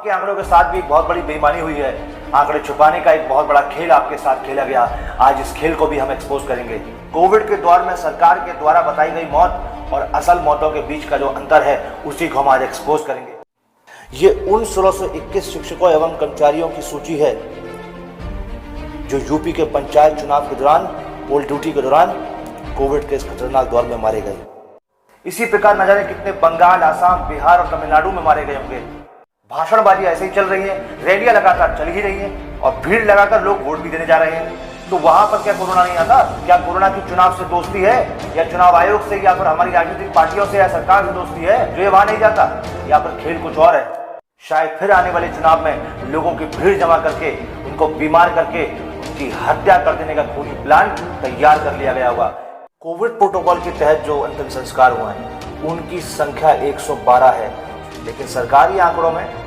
के आंकड़ों के साथ भी एक बहुत बड़ी बेईमानी हुई है। आंकड़े छुपाने का एक बहुत बड़ा खेल आपके साथ खेला गया। आज इस खेल को भी हम एक्सपोज करेंगे। कोविड के दौर में सरकार के द्वारा बताई गई मौत और असल मौतों के बीच का जो अंतर है उसी को हम आज एक्सपोज करेंगे। ये उन 1621 शिक्षकों एवं कर्मचारियों की सूची है जो यूपी के पंचायत चुनाव के दौरान पोल ड्यूटी के दौरान कोविड के इस खतरनाक दौर में मारे गए। इसी प्रकार न जाने कितने बंगाल, आसाम, बिहार और तमिलनाडु में मारे गए होंगे। भाषणबाजी ऐसे ही चल रही है, रैलियां लगातार चल ही रही है और भीड़ लगाकर लोग वोट भी देने जा रहे हैं। तो वहां पर क्या कोरोना नहीं आता? क्या कोरोना की चुनाव से दोस्ती है, या चुनाव आयोग से, या फिर हमारी राजनीतिक पार्टियों से या सरकार से दोस्ती है जो ये वहां नहीं जाता, या फिर खेल कुछ और है? शायद फिर आने वाले चुनाव में लोगों की भीड़ जमा करके उनको बीमार करके उनकी हत्या कर देने का खूनी प्लान तैयार कर लिया गया हुआ। कोविड प्रोटोकॉल के तहत जो अंतिम संस्कार हुए हैं उनकी संख्या 112 है, लेकिन सरकारी आंकड़ों में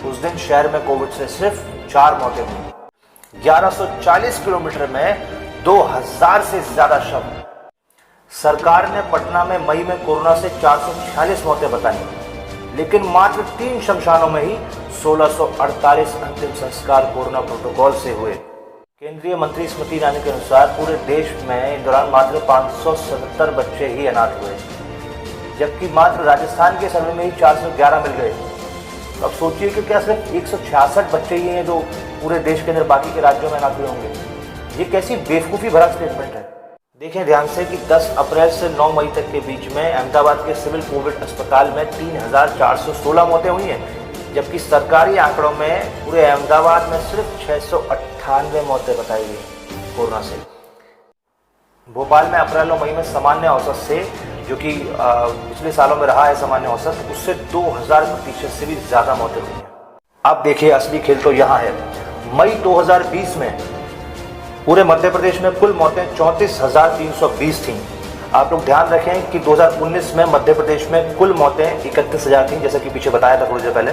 उस दिन शहर में कोविड से सिर्फ 4 मौतें हुई। 1140 किलोमीटर में 2000 से ज्यादा शव। सरकार ने पटना में मई में कोरोना से 446 मौतें बताई, लेकिन मात्र 3 शमशानों में ही 1648 अंतिम संस्कार कोरोना प्रोटोकॉल से हुए। केंद्रीय मंत्री स्मृति ईरानी के अनुसार पूरे देश में इस दौरान मात्र 577 बच्चे ही अनाथ हुए, जबकि मात्र राजस्थान के सर्वे में ही 411 मिल गए। तो अब सोचिए कि क्या सिर्फ 166 बच्चे ही हैं जो पूरे देश के अंदर बाकी के राज्यों में अनाथ हुए होंगे। ये कैसी बेवकूफ़ी भरा स्टेटमेंट है। देखें ध्यान से कि 10 अप्रैल से 9 मई तक के बीच में अहमदाबाद के सिविल कोविड अस्पताल में 3416 मौतें हुई हैं, जबकि सरकारी आंकड़ों में पूरे अहमदाबाद में सिर्फ 698 मौतें बताई गई कोरोना से। भोपाल में अप्रैल और मई में सामान्य औसत से, जो कि पिछले सालों में रहा है सामान्य औसत, उससे 2000% से भी ज्यादा मौतें हुई हैं। अब देखिए असली खेल तो यहाँ है। मई 2020 में पूरे मध्य प्रदेश में कुल मौतें 34,320 थीं। आप लोग ध्यान रखें कि 2019 में मध्य प्रदेश में कुल मौतें 31,000 थीं, जैसा कि पीछे बताया था थोड़ी देर पहले,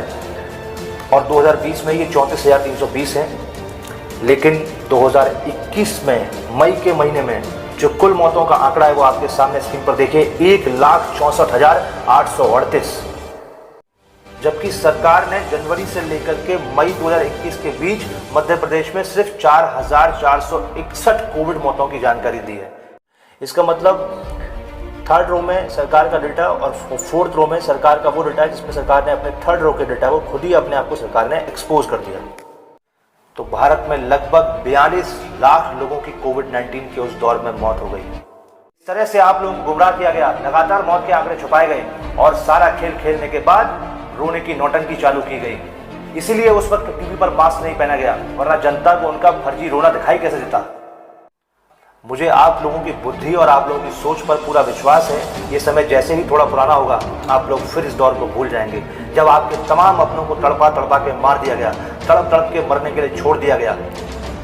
और 2020 में ये 34,320 है। लेकिन 2021 में मई के महीने में जो कुल मौतों का आंकड़ा है वो आपके सामने स्क्रीन पर देखिए, 1,64,838, जबकि सरकार ने जनवरी से लेकर के मई 2021 के बीच मध्य प्रदेश में सिर्फ 4,461 कोविड मौतों की जानकारी दी है। इसका मतलब 3rd रो में सरकार का डेटा और 4th रो में सरकार का वो डेटा है जिसमें सरकार ने अपने 3rd रो के डेटा को खुद ही अपने आप को सरकार ने एक्सपोज कर दिया। तो भारत में लगभग 42 लाख लोगों की कोविड-19 के उस दौर में मौत हो गई। इस तरह से आप लोगों को गुमराह किया गया, लगातार मौत के आंकड़े छुपाए गए और सारा खेल खेलने के बाद रोने की नौटंकी चालू की गई। इसीलिए उस वक्त टीवी पर मास्क नहीं पहना गया, वरना जनता को उनका फर्जी रोना दिखाई कैसे देता। मुझे आप लोगों की बुद्धि और आप लोगों की सोच पर पूरा विश्वास है। ये समय जैसे ही थोड़ा पुराना होगा आप लोग फिर इस दौर को भूल जाएंगे, जब आपके तमाम अपनों को तड़पा तड़पा के मार दिया गया, तड़प तड़प के मरने के लिए छोड़ दिया गया,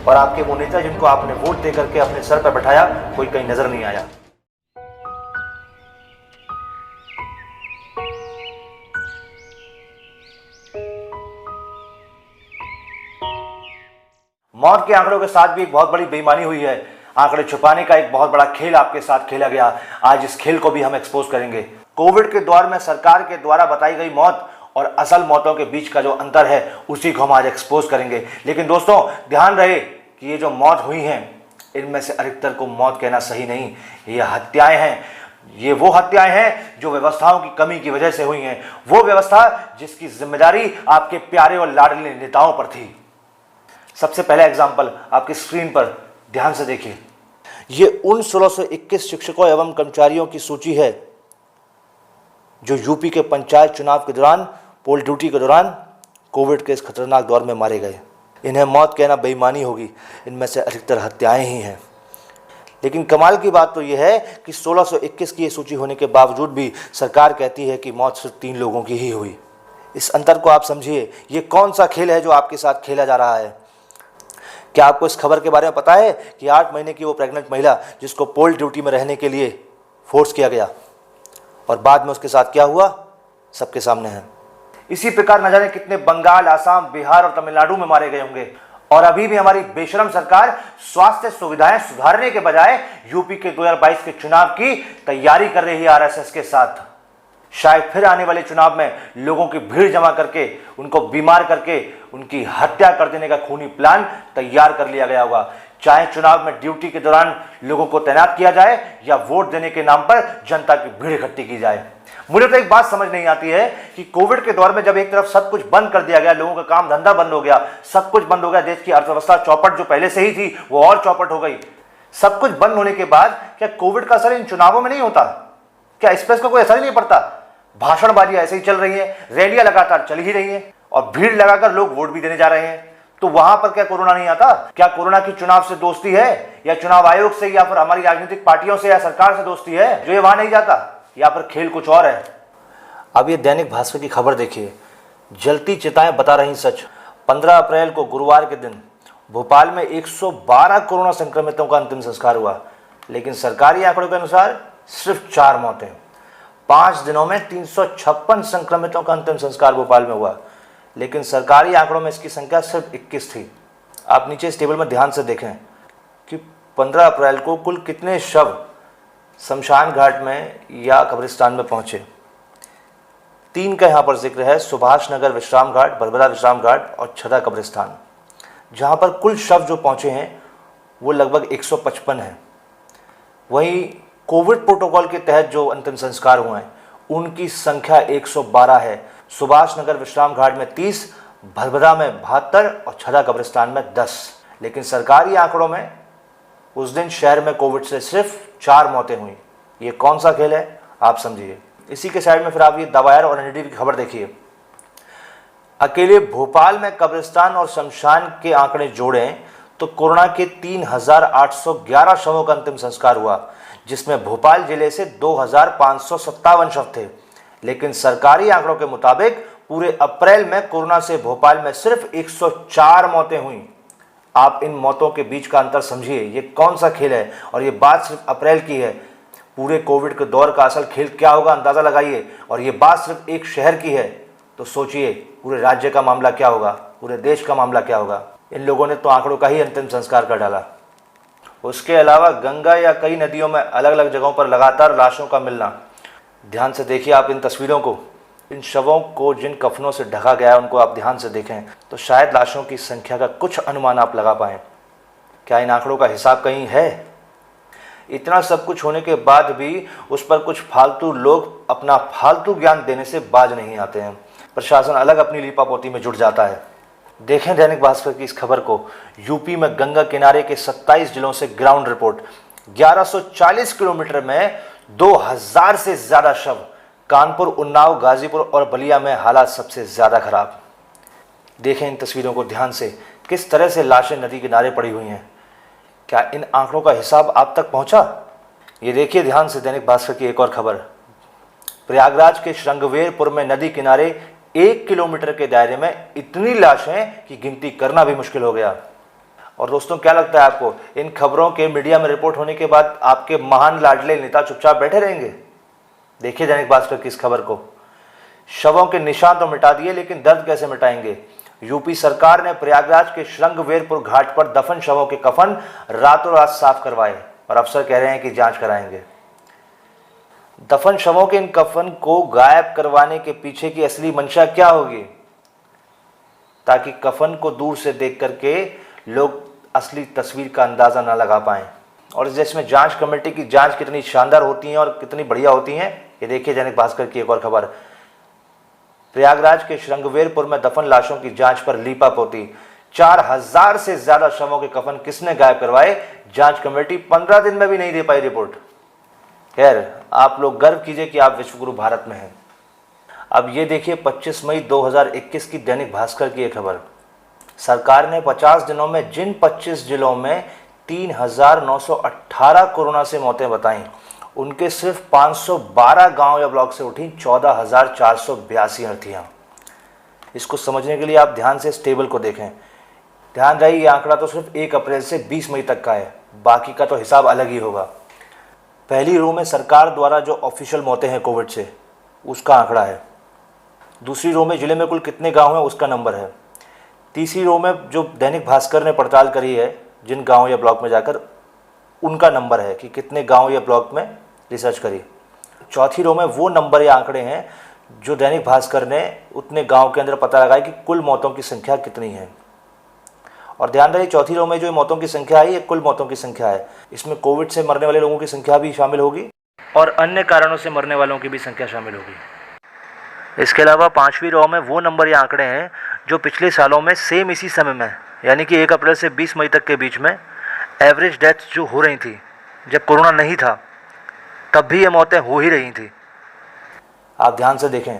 और आपके वो नेता जिनको आपने वोट दे करके अपने सर पर बैठाया कोई कहीं नजर नहीं आया। मौत के आंकड़ों के साथ भी एक बहुत बड़ी बेईमानी हुई है। आंकड़े छुपाने का एक बहुत बड़ा खेल आपके साथ खेला गया। आज इस खेल को भी हम एक्सपोज करेंगे। कोविड के दौर में सरकार के द्वारा बताई गई मौत और असल मौतों के बीच का जो अंतर है उसी को हम आज एक्सपोज करेंगे। लेकिन दोस्तों ध्यान रहे कि ये जो मौत हुई हैं इनमें से अधिकतर को मौत कहना सही नहीं, ये हत्याएं हैं। ये वो हत्याएं हैं जो व्यवस्थाओं की कमी की वजह से हुई हैं, वो व्यवस्था जिसकी जिम्मेदारी आपके प्यारे और लाडले नेताओं पर थी। सबसे पहला एग्जाम्पल आपकी स्क्रीन पर ध्यान से देखिए। ये उन 1621 शिक्षकों एवं कर्मचारियों की सूची है जो यूपी के पंचायत चुनाव के दौरान पोल ड्यूटी के दौरान कोविड के इस खतरनाक दौर में मारे गए। इन्हें मौत कहना बेईमानी होगी, इनमें से अधिकतर हत्याएं ही हैं। लेकिन कमाल की बात तो यह है कि 1621 की ये सूची होने के बावजूद भी सरकार कहती है कि मौत सिर्फ 3 लोगों की ही हुई। इस अंतर को आप समझिए। ये कौन सा खेल है जो आपके साथ खेला जा रहा है? क्या आपको इस खबर के बारे में पता है कि 8 महीने की वो प्रेग्नेंट महिला जिसको पोल ड्यूटी में रहने के लिए फोर्स किया गया और बाद में उसके साथ क्या हुआ सबके सामने है। इसी प्रकार न जाने कितने बंगाल, आसाम, बिहार और तमिलनाडु में मारे गए होंगे। और अभी भी हमारी बेशरम सरकार स्वास्थ्य सुविधाएं सुधारने के बजाय यूपी के 2022 के चुनाव की तैयारी कर रही है आरएसएस के साथ। शायद फिर आने वाले चुनाव में लोगों की भीड़ जमा करके, उनको बीमार करके, उनकी हत्या कर देने का खूनी प्लान तैयार कर लिया गया होगा। चाहे चुनाव में ड्यूटी के दौरान लोगों को तैनात किया जाए या वोट देने के नाम पर जनता की भीड़ इकट्ठी की जाए। मुझे तो एक बात समझ नहीं आती है कि कोविड के दौर में जब एक तरफ सब कुछ बंद कर दिया गया, लोगों का काम धंधा बंद हो गया, सब कुछ बंद हो गया, देश की अर्थव्यवस्था चौपट जो पहले से ही थी वो और चौपट हो गई। सब कुछ बंद होने के बाद क्या कोविड का असर इन चुनावों में नहीं होता? क्या इस पर इसका कोई असर ही नहीं पड़ता? भाषणबाजी ऐसे ही चल रही है, रैलियां लगातार चल ही रही हैं और भीड़ लगाकर लोग वोट भी देने जा रहे हैं। तो वहां पर क्या कोरोना नहीं आता? क्या कोरोना की चुनाव से दोस्ती है, या चुनाव आयोग से, या फिर हमारी राजनीतिक पार्टियों से या सरकार से दोस्ती है जो ये वहां नहीं जाता, या फिर खेल कुछ और है? अब ये दैनिक भास्कर की खबर देखिए, जलती चिताएं बता रही सच। 15 अप्रैल को गुरुवार के दिन भोपाल में 112 कोरोना संक्रमितों का अंतिम संस्कार हुआ, लेकिन सरकारी आंकड़ों के अनुसार सिर्फ 4 मौतें। 5 दिनों में 356 संक्रमितों का अंतिम संस्कार भोपाल में हुआ, लेकिन सरकारी आंकड़ों में इसकी संख्या सिर्फ 21 थी। आप नीचे इस टेबल में ध्यान से देखें कि 15 अप्रैल को कुल कितने शव शमशान घाट में या कब्रिस्तान में पहुंचे। 3 का यहाँ पर जिक्र है, सुभाष नगर विश्राम घाट, बरबरा विश्राम घाट और छदा कब्रिस्तान, जहाँ पर कुल शव जो पहुंचे हैं वो लगभग 155 हैं। वहीं कोविड प्रोटोकॉल के तहत जो अंतिम संस्कार हुए हैं उनकी संख्या 112 है। सुभाष नगर विश्राम घाट में 30, भरभरा में 72 और छदा कब्रिस्तान में 10। लेकिन सरकारी आंकड़ों में उस दिन शहर में कोविड से सिर्फ 4 मौतें हुई। ये कौन सा खेल है आप समझिए। इसी के साइड में फिर आप ये दावायर और एनडीटीवी की खबर देखिए। अकेले भोपाल में कब्रिस्तान और शमशान के आंकड़े जोड़ें तो कोरोना के 3,811 शवों का अंतिम संस्कार हुआ, जिसमें भोपाल जिले से 2,557 शव थे। लेकिन सरकारी आंकड़ों के मुताबिक पूरे अप्रैल में कोरोना से भोपाल में सिर्फ 104 मौतें हुई। आप इन मौतों के बीच का अंतर समझिए, ये कौन सा खेल है? और ये बात सिर्फ अप्रैल की है। पूरे कोविड के दौर का असल खेल क्या होगा अंदाजा लगाइए। और ये बात सिर्फ एक शहर की है तो सोचिए पूरे राज्य का मामला क्या होगा, पूरे देश का मामला क्या होगा। इन लोगों ने तो आंकड़ों का ही अंतिम संस्कार कर डाला। उसके अलावा गंगा या कई नदियों में अलग अलग जगहों पर लगातार लाशों का मिलना। ध्यान से देखिए आप इन तस्वीरों को, इन शवों को जिन कफनों से ढका गया है उनको आप ध्यान से देखें तो शायद लाशों की संख्या का कुछ अनुमान आप लगा पाएं। क्या इन आंकड़ों का हिसाब कहीं है? इतना सब कुछ होने के बाद भी उस पर कुछ फालतू लोग अपना फालतू ज्ञान देने से बाज नहीं आते हैं। प्रशासन अलग अपनी लीपापोती में जुट जाता है। देखें दैनिक भास्कर की इस खबर को। यूपी में गंगा किनारे के 27 जिलों से ग्राउंड रिपोर्ट। 1140 किलोमीटर में 2000 से ज्यादा शव। कानपुर, उन्नाव, गाजीपुर और बलिया में हालात सबसे ज्यादा खराब। देखें इन तस्वीरों को ध्यान से, किस तरह से लाशें नदी किनारे पड़ी हुई हैं। क्या इन आंकड़ों का हिसाब आप तक पहुंचा? ये देखिए ध्यान से दैनिक भास्कर की एक और खबर। प्रयागराज के श्रृंगवेरपुर में नदी किनारे 1 किलोमीटर के दायरे में इतनी लाशें कि गिनती करना भी मुश्किल हो गया। और दोस्तों क्या लगता है आपको, इन खबरों के मीडिया में रिपोर्ट होने के बाद आपके महान लाडले नेता चुपचाप बैठे रहेंगे? देखिए दैनिक भास्कर की इस खबर को। शवों के निशान तो मिटा दिए, लेकिन दर्द कैसे मिटाएंगे? यूपी सरकार ने प्रयागराज के श्रृंगवेरपुर घाट पर दफन शवों के कफन रातों रात साफ करवाए और अफसर कह रहे हैं कि जांच कराएंगे। दफन शवों के इन कफन को गायब करवाने के पीछे की असली मंशा क्या होगी? ताकि कफन को दूर से देख करके लोग असली तस्वीर का अंदाजा ना लगा पाएं। और जिसमें जांच कमेटी की जांच कितनी शानदार होती है और कितनी बढ़िया होती हैं, ये देखिए दैनिक भास्कर की एक और खबर। प्रयागराज के श्रृंगवेरपुर में दफन लाशों की जांच पर लीपापोती। 4000 से ज्यादा शवों के कफन किसने गायब करवाए? जांच कमेटी 15 दिन में भी नहीं दे पाई रिपोर्ट। खैर, आप लोग गर्व कीजिए कि आप विश्वगुरु भारत में हैं। अब ये देखिए 25 मई 2021 की दैनिक भास्कर की एक खबर। सरकार ने 50 दिनों में जिन 25 जिलों में 3918 कोरोना से मौतें बताई, उनके सिर्फ 512 गांव या ब्लॉक से उठी 14,482 अर्थियां। इसको समझने के लिए आप ध्यान से इस टेबल को देखें। ध्यान रहे ये आंकड़ा तो सिर्फ 1 अप्रैल से 20 मई तक का है, बाकी का तो हिसाब अलग ही होगा। पहली रो में सरकार द्वारा जो ऑफिशियल मौतें हैं कोविड से, उसका आंकड़ा है। दूसरी रो में जिले में कुल कितने गांव हैं उसका नंबर है। तीसरी रो में जो दैनिक भास्कर ने पड़ताल करी है जिन गांव या ब्लॉक में जाकर, उनका नंबर है कि कितने गांव या ब्लॉक में रिसर्च करी। चौथी रो में वो नंबर या आंकड़े हैं जो दैनिक भास्कर ने उतने गांव के अंदर पता लगाया कि कुल मौतों की संख्या कितनी है। और ध्यान रहे, चौथी रो में जो मौतों की संख्या है ये कुल मौतों की संख्या है। इसमें कोविड से मरने वाले लोगों की संख्या भी शामिल होगी और अन्य कारणों से मरने वालों की भी संख्या शामिल होगी। इसके अलावा पांचवी रो में वो नंबर या आंकड़े हैं जो पिछले सालों में सेम इसी समय में, यानी कि 1 अप्रैल से 20 मई तक के बीच में एवरेज डेथ्स जो हो रही थी, जब कोरोना नहीं था तब भी ये मौतें हो ही रही थी। आप ध्यान से देखें,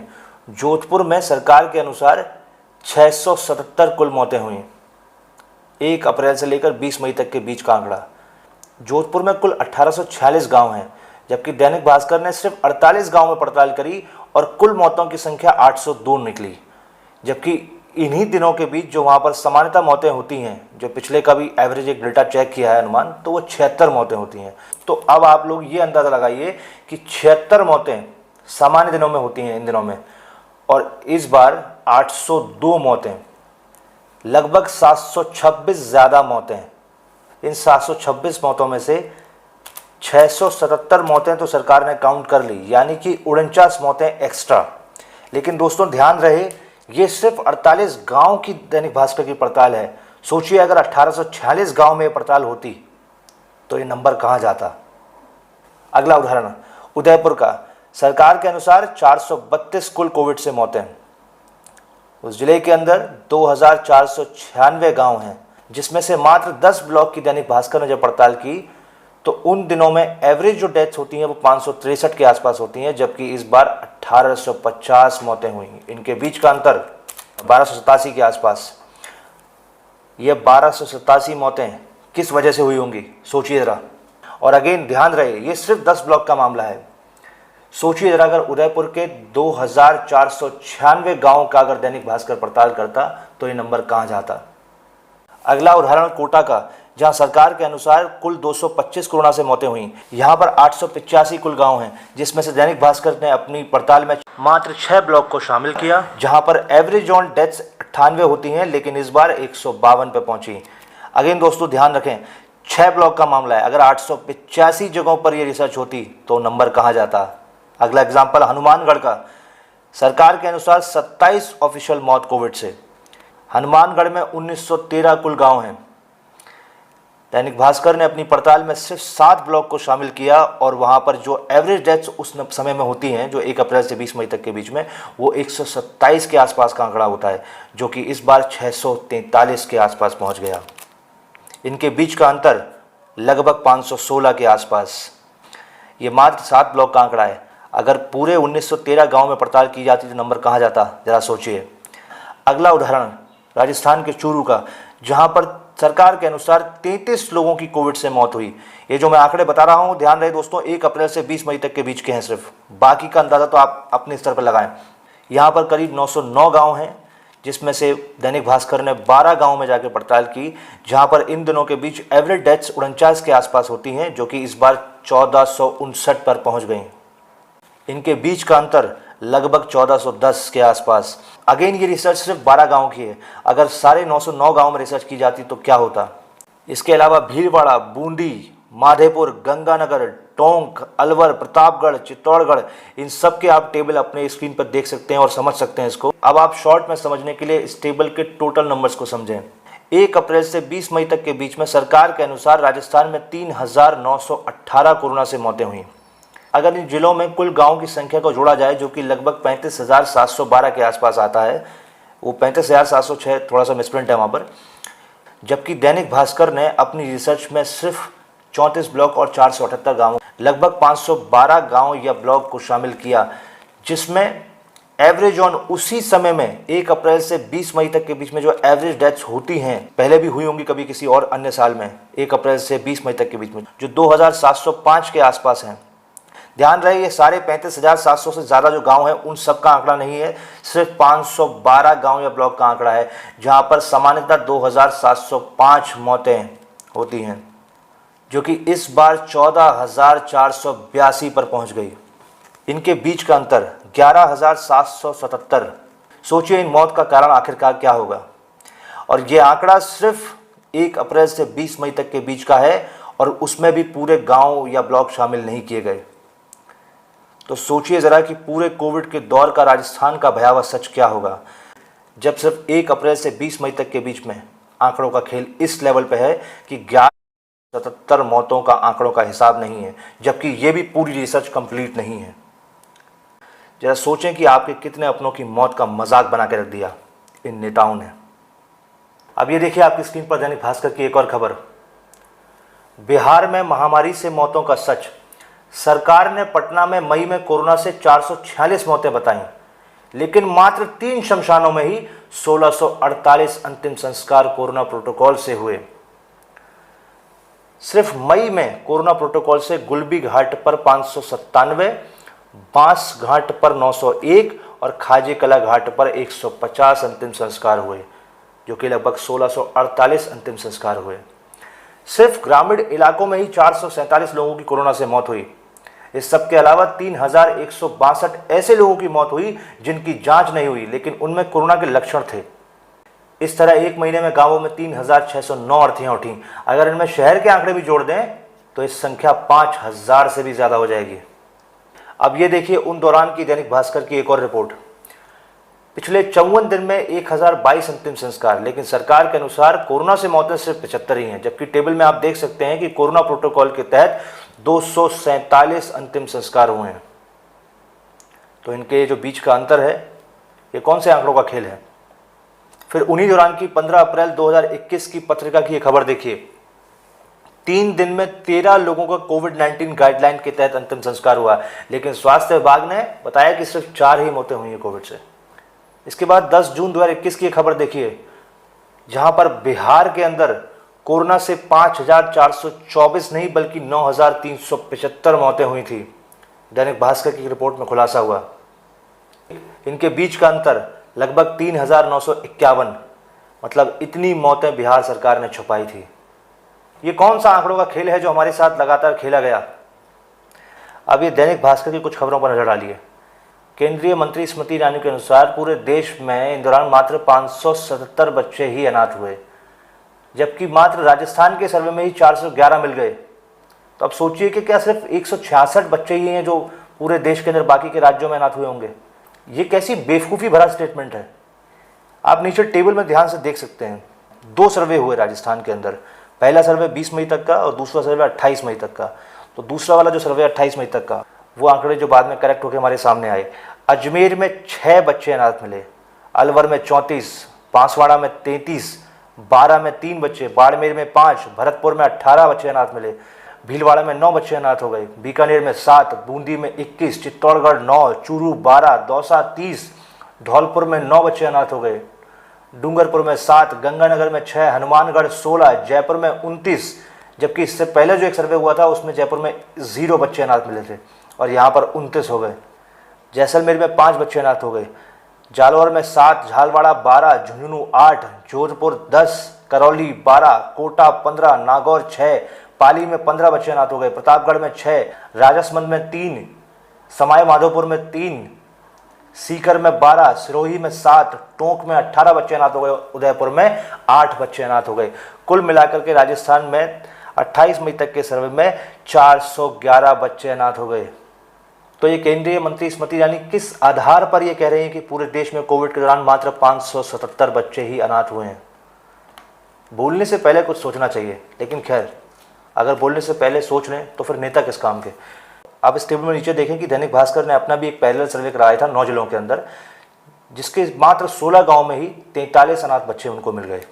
जोधपुर में सरकार के अनुसार 677 कुल मौतें हुई 1 अप्रैल से लेकर 20 मई तक के बीच का आंकड़ा। जोधपुर में कुल 1846 गांव हैं, जबकि दैनिक भास्कर ने सिर्फ 48 गांव में पड़ताल करी और कुल मौतों की संख्या 802 निकली। जबकि इन्हीं दिनों के बीच जो वहाँ पर सामान्यतः मौतें होती हैं, जो पिछले का भी एवरेज एक डेटा चेक किया है अनुमान, तो वो 76 मौतें होती हैं। तो अब आप लोग ये अंदाज़ा लगाइए कि 76 मौतें सामान्य दिनों में होती हैं इन दिनों में, और इस बार 802 मौतें, लगभग 726 ज़्यादा मौतें। इन 726 मौतों में से 677 मौतें तो सरकार ने काउंट कर ली, यानी कि 49 मौतें एक्स्ट्रा। लेकिन दोस्तों ध्यान रहे, ये सिर्फ 48 गांव की दैनिक भास्कर की पड़ताल है। सोचिए अगर 1846 गांव में पड़ताल होती तो ये नंबर कहां जाता। अगला उदाहरण उदयपुर का। सरकार के अनुसार 432 कुल कोविड से मौतें। उस जिले के अंदर 2496 गांव हैं, जिसमें से मात्र 10 ब्लॉक की दैनिक भास्कर ने जब पड़ताल की तो उन दिनों में एवरेज जो डेथ्स होती हैं वो 563 के आसपास होती हैं, जबकि इस बार 1850 मौतें हुई। इनके बीच का अंतर 1287 के आसपास। ये 1287 मौतें किस वजह से हुई होंगी, सोचिए ज़रा। और अगेन ध्यान रहे, ये सिर्फ 10 ब्लॉक का मामला है। सोचिए ज़रा, अगर उदयपुर के 2496 गाँव का अगर दैनिक भास्कर पड़ताल करता तो ये नंबर कहाँ जाता। अगला उदाहरण कोटा का, जहां सरकार के अनुसार कुल 225 कोरोना से मौतें हुई। यहां पर 885 कुल गांव हैं, जिसमें से दैनिक भास्कर ने अपनी पड़ताल में मात्र 6 ब्लॉक को शामिल किया, जहां पर एवरेज ऑन डेथ्स 98 होती हैं, लेकिन इस बार 152 पे पहुंची। अगेन दोस्तों ध्यान रखें, 6 ब्लॉक का मामला है। अगर 885 जगहों पर यह रिसर्च होती तो नंबर कहाँ जाता। अगला एग्जाम्पल हनुमानगढ़ का। सरकार के अनुसार 27 ऑफिशियल मौत कोविड से। हनुमानगढ़ में 1913 कुल गाँव हैं। दैनिक भास्कर ने अपनी पड़ताल में सिर्फ 7 ब्लॉक को शामिल किया और वहां पर जो एवरेज डेथ्स उस समय में होती हैं, जो 1 अप्रैल से 20 मई तक के बीच में, वो 127 के आसपास का आंकड़ा होता है, जो कि इस बार 643 के आसपास पहुंच गया। इनके बीच का अंतर लगभग 516 के आसपास। ये मात्र 7 ब्लॉक का आंकड़ा है। अगर पूरे 1913 गाँव में पड़ताल की जाती तो नंबर कहाँ जाता, ज़रा सोचिए। अगला उदाहरण राजस्थान के चूरू का, जहाँ पर सरकार के अनुसार 33 लोगों की कोविड से मौत हुई। ये जो मैं आंकड़े बता रहा हूँ, ध्यान रहे दोस्तों, 1 अप्रैल से 20 मई तक के बीच के हैं सिर्फ। बाकी का अंदाज़ा तो आप अपने स्तर पर लगाएं। यहाँ पर करीब 909 गांव हैं, जिसमें से दैनिक भास्कर ने 12 गांव में जाकर पड़ताल की, जहाँ पर इन दिनों के बीच एवरेज डेथ्स 49 के आसपास होती हैं, जो कि इस बार 1459 पर पहुँच गई। इनके बीच का अंतर लगभग 1410 के आसपास। अगेन ये रिसर्च सिर्फ 12 गांव की है। अगर सारे 909 गांव में रिसर्च की जाती तो क्या होता। इसके अलावा भीलवाड़ा, बूंदी, माधेपुर, गंगानगर, टोंक, अलवर, प्रतापगढ़, चित्तौड़गढ़, इन सब के आप टेबल अपने स्क्रीन पर देख सकते हैं और समझ सकते हैं इसको। अब आप शॉर्ट में समझने के लिए इस टेबल के टोटल नंबर्स को समझें। 1 अप्रैल से 20 मई तक के बीच में सरकार के अनुसार राजस्थान में 3918 कोरोना से मौतें हुई। अगर इन जिलों में कुल गांव की संख्या को जोड़ा जाए, जो कि लगभग 35,712 के आसपास आता है, वो 35,706 थोड़ा सा मिसप्रिंट है वहाँ पर। जबकि दैनिक भास्कर ने अपनी रिसर्च में सिर्फ 34 ब्लॉक और 478 गाँव, लगभग 512 गांव या ब्लॉक को शामिल किया, जिसमें एवरेज ऑन उसी समय में 1 अप्रैल से 20 मई तक के बीच में जो एवरेज डेथ्स होती हैं, पहले भी हुई होंगी कभी किसी और अन्य साल में, 1 अप्रैल से 20 मई तक के बीच में जो 2705 के आसपास हैं। ध्यान रहे, ये सारे 35,700 से ज़्यादा जो गांव हैं उन सब का आंकड़ा नहीं है, सिर्फ 512 गांव या ब्लॉक का आंकड़ा है, जहां पर सामान्यतः 2705 मौतें होती हैं, जो कि इस बार 14,482 पर पहुंच गई। इनके बीच का अंतर 11,777। सोचिए इन मौत का कारण आखिरकार क्या होगा। और ये आंकड़ा सिर्फ 1 अप्रैल से 20 मई तक के बीच का है, और उसमें भी पूरे गांव या ब्लॉक शामिल नहीं किए गए। तो सोचिए ज़रा कि पूरे कोविड के दौर का राजस्थान का भयावह सच क्या होगा, जब सिर्फ 1 अप्रैल से 20 मई तक के बीच में आंकड़ों का खेल इस लेवल पे है कि 1177 मौतों का आंकड़ों का हिसाब नहीं है, जबकि ये भी पूरी रिसर्च कंप्लीट नहीं है। जरा सोचें कि आपके कितने अपनों की मौत का मजाक बना के रख दिया इन नेताओं ने। अब ये देखिए आपकी स्क्रीन पर दैनिक भास्कर की एक और खबर। बिहार में महामारी से मौतों का सच। सरकार ने पटना में मई में कोरोना से 446 मौतें बताई, लेकिन मात्र 3 शमशानों में ही 1648 अंतिम संस्कार कोरोना प्रोटोकॉल से हुए। सिर्फ मई में कोरोना प्रोटोकॉल से गुलबी घाट पर 597, बांस घाट पर 901 और खाजे कला घाट पर 150 अंतिम संस्कार हुए, जो कि लगभग 1648 अंतिम संस्कार हुए। सिर्फ ग्रामीण इलाकों में ही 447 लोगों की कोरोना से मौत हुई। इस सब के अलावा 3162 ऐसे लोगों की मौत हुई जिनकी जांच नहीं हुई, लेकिन उनमें कोरोना के लक्षण थे। इस तरह एक महीने में गांवों में 3609 अर्थियां उठी। अगर इनमें शहर के आंकड़े भी जोड़ दें तो इस संख्या 5000 से भी ज्यादा हो जाएगी। अब ये देखिए उन दौरान की दैनिक भास्कर की एक और रिपोर्ट। पिछले 54 दिन में 1022 अंतिम संस्कार, लेकिन सरकार के अनुसार कोरोना से मौतें सिर्फ 75 ही हैं, जबकि टेबल में आप देख सकते हैं कि कोरोना प्रोटोकॉल के तहत 247 अंतिम संस्कार हुए हैं। तो इनके जो बीच का अंतर है, ये कौन से आंकड़ों का खेल है। फिर उन्हीं दौरान की 15 अप्रैल 2021 की पत्रिका की खबर देखिए। 3 दिन में 13 लोगों का कोविड-19 गाइडलाइन के तहत अंतिम संस्कार हुआ, लेकिन स्वास्थ्य विभाग ने बताया कि सिर्फ 4 ही मौतें हुई हैं कोविड से। इसके बाद 10 जून 2021 की खबर देखिए, जहां पर बिहार के अंदर कोरोना से 5424 नहीं बल्कि 9375 मौतें हुई थी। दैनिक भास्कर की रिपोर्ट में खुलासा हुआ। इनके बीच का अंतर लगभग 3951, मतलब इतनी मौतें बिहार सरकार ने छुपाई थी। ये कौन सा आंकड़ों का खेल है जो हमारे साथ लगातार खेला गया। अब ये दैनिक भास्कर की कुछ खबरों पर नजर डालिए। केंद्रीय मंत्री स्मृति ईरानी के अनुसार पूरे देश में इन दौरान मात्र 577 बच्चे ही अनाथ हुए, जबकि मात्र राजस्थान के सर्वे में ही 411 मिल गए। तो अब सोचिए कि क्या सिर्फ 166 बच्चे ही हैं जो पूरे देश के अंदर बाकी के राज्यों में अनाथ हुए होंगे। ये कैसी बेवकूफ़ी भरा स्टेटमेंट है। आप नीचे टेबल में ध्यान से देख सकते हैं, 2 सर्वे हुए राजस्थान के अंदर। पहला सर्वे 20 मई तक का और दूसरा सर्वे 28 मई तक का। तो दूसरा वाला जो सर्वे 28 मई तक का, वो आंकड़े जो बाद में करेक्ट होकर हमारे सामने आए। अजमेर में 6 बच्चे अनाथ मिले, अलवर में 34, बांसवाड़ा में 33, बारा में 3 बच्चे, बाड़मेर में 5, भरतपुर में 18 बच्चे अनाथ मिले, भीलवाड़ा में 9 बच्चे अनाथ हो गए, बीकानेर में 7, बूंदी में 21, चित्तौड़गढ़ 9, चूरू 12, दौसा 30, धौलपुर में 9 बच्चे अनाथ हो गए, डूंगरपुर में 7, गंगानगर में 6, हनुमानगढ़ 16, जयपुर में 29, जबकि इससे पहले जो एक सर्वे हुआ था उसमें जयपुर में 0 बच्चे अनाथ मिले थे और यहाँ पर 29 हो गए। जैसलमेर में 5 बच्चे अनाथ हो गए, जालौर में 7, झालवाड़ा 12, झुंझुनू 8, जोधपुर 10, करौली 12, कोटा 15, नागौर 6, पाली में 15 बच्चे अनाथ हो गए, प्रतापगढ़ में 6, राजसमंद में 3, सवाई माधोपुर में 3, सीकर में 12, सिरोही में 7, टोंक में 18 बच्चे अनाथ हो गए, उदयपुर में 8 बच्चे अनाथ हो गए। कुल मिलाकर के राजस्थान में 28 मई तक के सर्वे में 411 बच्चे अनाथ हो गए। तो ये केंद्रीय मंत्री स्मृति ईरानी किस आधार पर ये कह रहे हैं कि पूरे देश में कोविड के दौरान मात्र 577 बच्चे ही अनाथ हुए हैं। बोलने से पहले कुछ सोचना चाहिए, लेकिन खैर अगर बोलने से पहले सोच लें तो फिर नेता किस काम के। आप इस टेबल में नीचे देखें कि दैनिक भास्कर ने अपना भी एक पैरेलल सर्वे कराया था 9 जिलों के अंदर, जिसके मात्र 16 गांव में ही 43 अनाथ बच्चे उनको मिल गए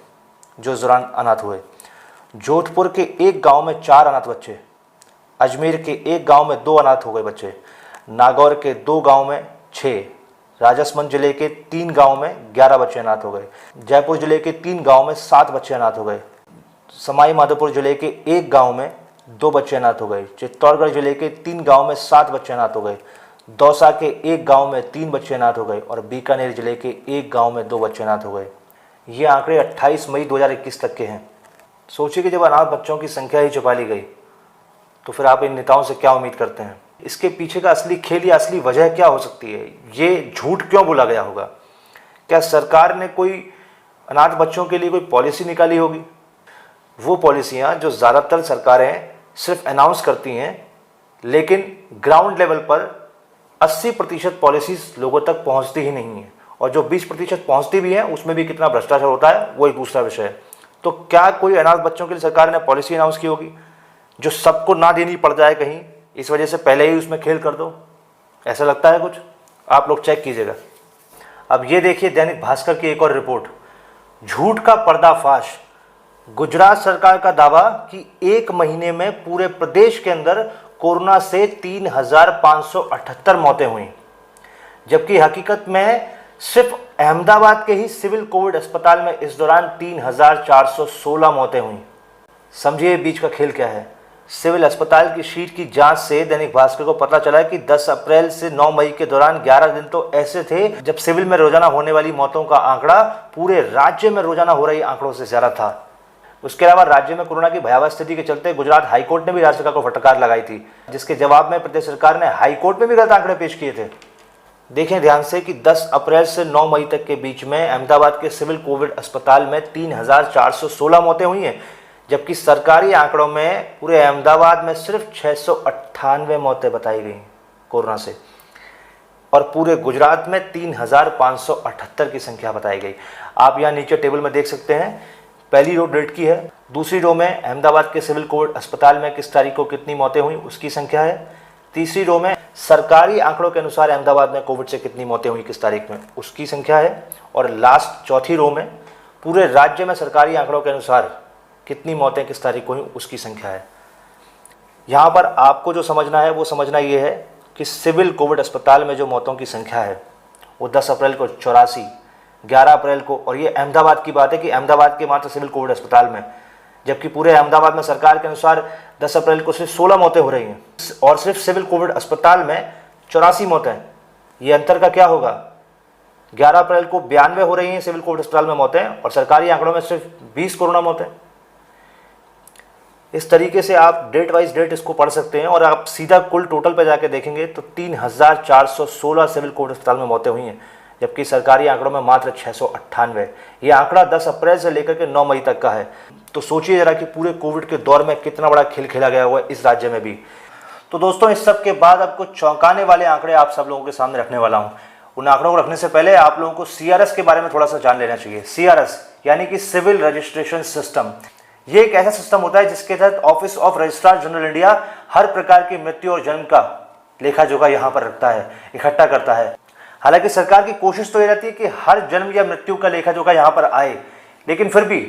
जो इस दौरान अनाथ हुए। जोधपुर के एक गांव में 4 अनाथ बच्चे, अजमेर के एक गांव में 2 अनाथ हो गए बच्चे, नागौर के 2 गांव में 6, राजसमंद जिले के 3 गांव में 11 बच्चे अनाथ हो गए, जयपुर जिले के 3 गांव में 7 बच्चे अनाथ हो गए, सवाई माधोपुर जिले के एक गांव में 2 बच्चे अनाथ हो गए, चित्तौड़गढ़ जिले के 3 गांव में 7 बच्चे अनाथ हो गए, दौसा के एक गांव में 3 बच्चे अनाथ हो गए और बीकानेर जिले के एक गांव में 2 बच्चे अनाथ हो गए। ये आंकड़े 28 मई 2021 तक के हैं। सोचिए कि जब अनाथ बच्चों की संख्या ही छुपा ली गई तो फिर आप इन नेताओं से क्या उम्मीद करते हैं। इसके पीछे का असली खेल या असली वजह क्या हो सकती है। ये झूठ क्यों बोला गया होगा। क्या सरकार ने कोई अनाथ बच्चों के लिए कोई पॉलिसी निकाली होगी। वो पॉलिसियां जो ज़्यादातर सरकारें सिर्फ अनाउंस करती हैं, लेकिन ग्राउंड लेवल पर 80% पॉलिसीज लोगों तक पहुंचती ही नहीं है, और जो 20% पहुंचती भी है उसमें भी कितना भ्रष्टाचार होता है वो एक दूसरा विषय है। तो क्या कोई अनाथ बच्चों के लिए सरकार ने पॉलिसी अनाउंस की होगी जो सबको ना देनी पड़ जाए कहीं, इस वजह से पहले ही उसमें खेल कर दो? ऐसा लगता है कुछ? आप लोग चेक कीजिएगा। अब ये देखिए दैनिक भास्कर की एक और रिपोर्ट, झूठ का पर्दाफाश। गुजरात सरकार का दावा कि एक महीने में पूरे प्रदेश के अंदर कोरोना से 3,578 मौतें हुई, जबकि हकीकत में सिर्फ अहमदाबाद के ही सिविल कोविड अस्पताल में इस दौरान 3,416 मौतें हुई। समझिए बीच का खेल क्या है। सिविल अस्पताल की शीट की जांच से दैनिक भास्कर को पता चला कि 10 अप्रैल से 9 मई के दौरान 11 दिन तो ऐसे थे जब सिविल में रोजाना होने वाली मौतों का आंकड़ा पूरे राज्य में रोजाना हो रही आंकड़ों से ज्यादा था। उसके अलावा राज्य में कोरोना की भयावह स्थिति के चलते गुजरात हाईकोर्ट ने भी राज्य सरकार को फटकार लगाई थी, जिसके जवाब में प्रदेश सरकार ने हाईकोर्ट में भी गलत आंकड़े पेश किए थे। देखें ध्यान से कि 10 अप्रैल से 9 मई तक के बीच में अहमदाबाद के सिविल कोविड अस्पताल में 3,416 मौतें हुई हैं, जबकि सरकारी आंकड़ों में पूरे अहमदाबाद में सिर्फ 698 मौतें बताई गई कोरोना से, और पूरे गुजरात में 3,578 की संख्या बताई गई। आप यहाँ नीचे टेबल में देख सकते हैं, पहली रो डेट की है, दूसरी रो में अहमदाबाद के सिविल कोविड अस्पताल में किस तारीख को कितनी मौतें हुई उसकी संख्या है, तीसरी रो में सरकारी आंकड़ों के अनुसार अहमदाबाद में कोविड से कितनी मौतें हुई किस तारीख में उसकी संख्या है, और लास्ट चौथी रो में पूरे राज्य में सरकारी आंकड़ों के अनुसार कितनी मौतें किस तारीख को हुई उसकी संख्या है। यहाँ पर आपको जो समझना है वो समझना ये है कि सिविल कोविड अस्पताल में जो मौतों की संख्या है वो 10 अप्रैल को 84, 11 अप्रैल को, और ये अहमदाबाद की बात है कि अहमदाबाद के मात्र सिविल कोविड अस्पताल में, जबकि पूरे अहमदाबाद में सरकार के अनुसार 10 अप्रैल को सिर्फ 16 मौतें हो रही हैं और सिर्फ सिविल कोविड अस्पताल में 84 मौतें। ये अंतर का क्या होगा? 11 अप्रैल को 92 हो रही हैं सिविल कोविड अस्पताल में मौतें और सरकारी आंकड़ों में सिर्फ 20 कोरोना मौतें। इस तरीके से आप डेट वाइज डेट इसको पढ़ सकते हैं और आप सीधा कुल टोटल पे जाके देखेंगे तो 3,416 सिविल कोविड अस्पताल में मौतें हुई हैं, जबकि सरकारी आंकड़ों में मात्र 698। ये आंकड़ा 10 अप्रैल से लेकर के 9 मई तक का है। तो सोचिए जरा कि पूरे कोविड के दौर में कितना बड़ा खेल खेला गया हुआ है इस राज्य में भी। तो दोस्तों, इस सब के बाद अब कुछ चौंकाने वाले आंकड़े आप सब लोगों के सामने रखने वाला हूं। उन आंकड़ों को रखने से पहले आप लोगों को CRS के बारे में थोड़ा सा जान लेना चाहिए। CRS यानी कि सिविल रजिस्ट्रेशन सिस्टम, ये एक ऐसा सिस्टम होता है जिसके तहत office of registrar general India हर प्रकार की मृत्यु और जन्म का लेखा जोखा यहाँ पर रखता है, इकट्ठा करता है। हालांकि सरकार की कोशिश तो ये रहती है कि हर जन्म या मृत्यु का लेखा जोखा यहाँ पर आए, लेकिन फिर भी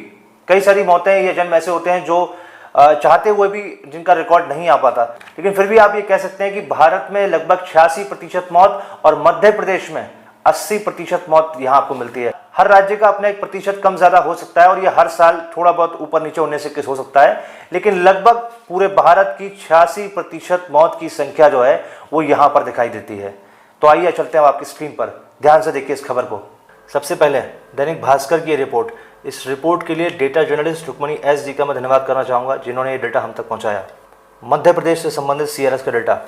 कई सारी मौतें या जन्म ऐसे होते हैं जो चाहते हुए भी जिनका रिकॉर्ड नहीं आ पाता। लेकिन फिर भी आप ये कह सकते हैं कि भारत में लगभग 86% मौत और मध्य प्रदेश में 80% मौत यहाँ आपको मिलती है। हर राज्य का अपना एक प्रतिशत कम ज्यादा हो सकता है और ये हर साल थोड़ा बहुत ऊपर नीचे होने से किस हो सकता है, लेकिन लगभग पूरे भारत की 86% मौत की संख्या जो है वो यहाँ पर दिखाई देती है। तो आइए चलते हैं आपकी स्क्रीन पर, ध्यान से देखिए इस खबर को। सबसे पहले दैनिक भास्कर की रिपोर्ट, इस रिपोर्ट के लिए data journalist Rukmini S ji का मैं धन्यवाद करना चाहूँगा जिन्होंने ये डेटा हम तक पहुँचाया। मध्य प्रदेश से संबंधित CRS का डेटा,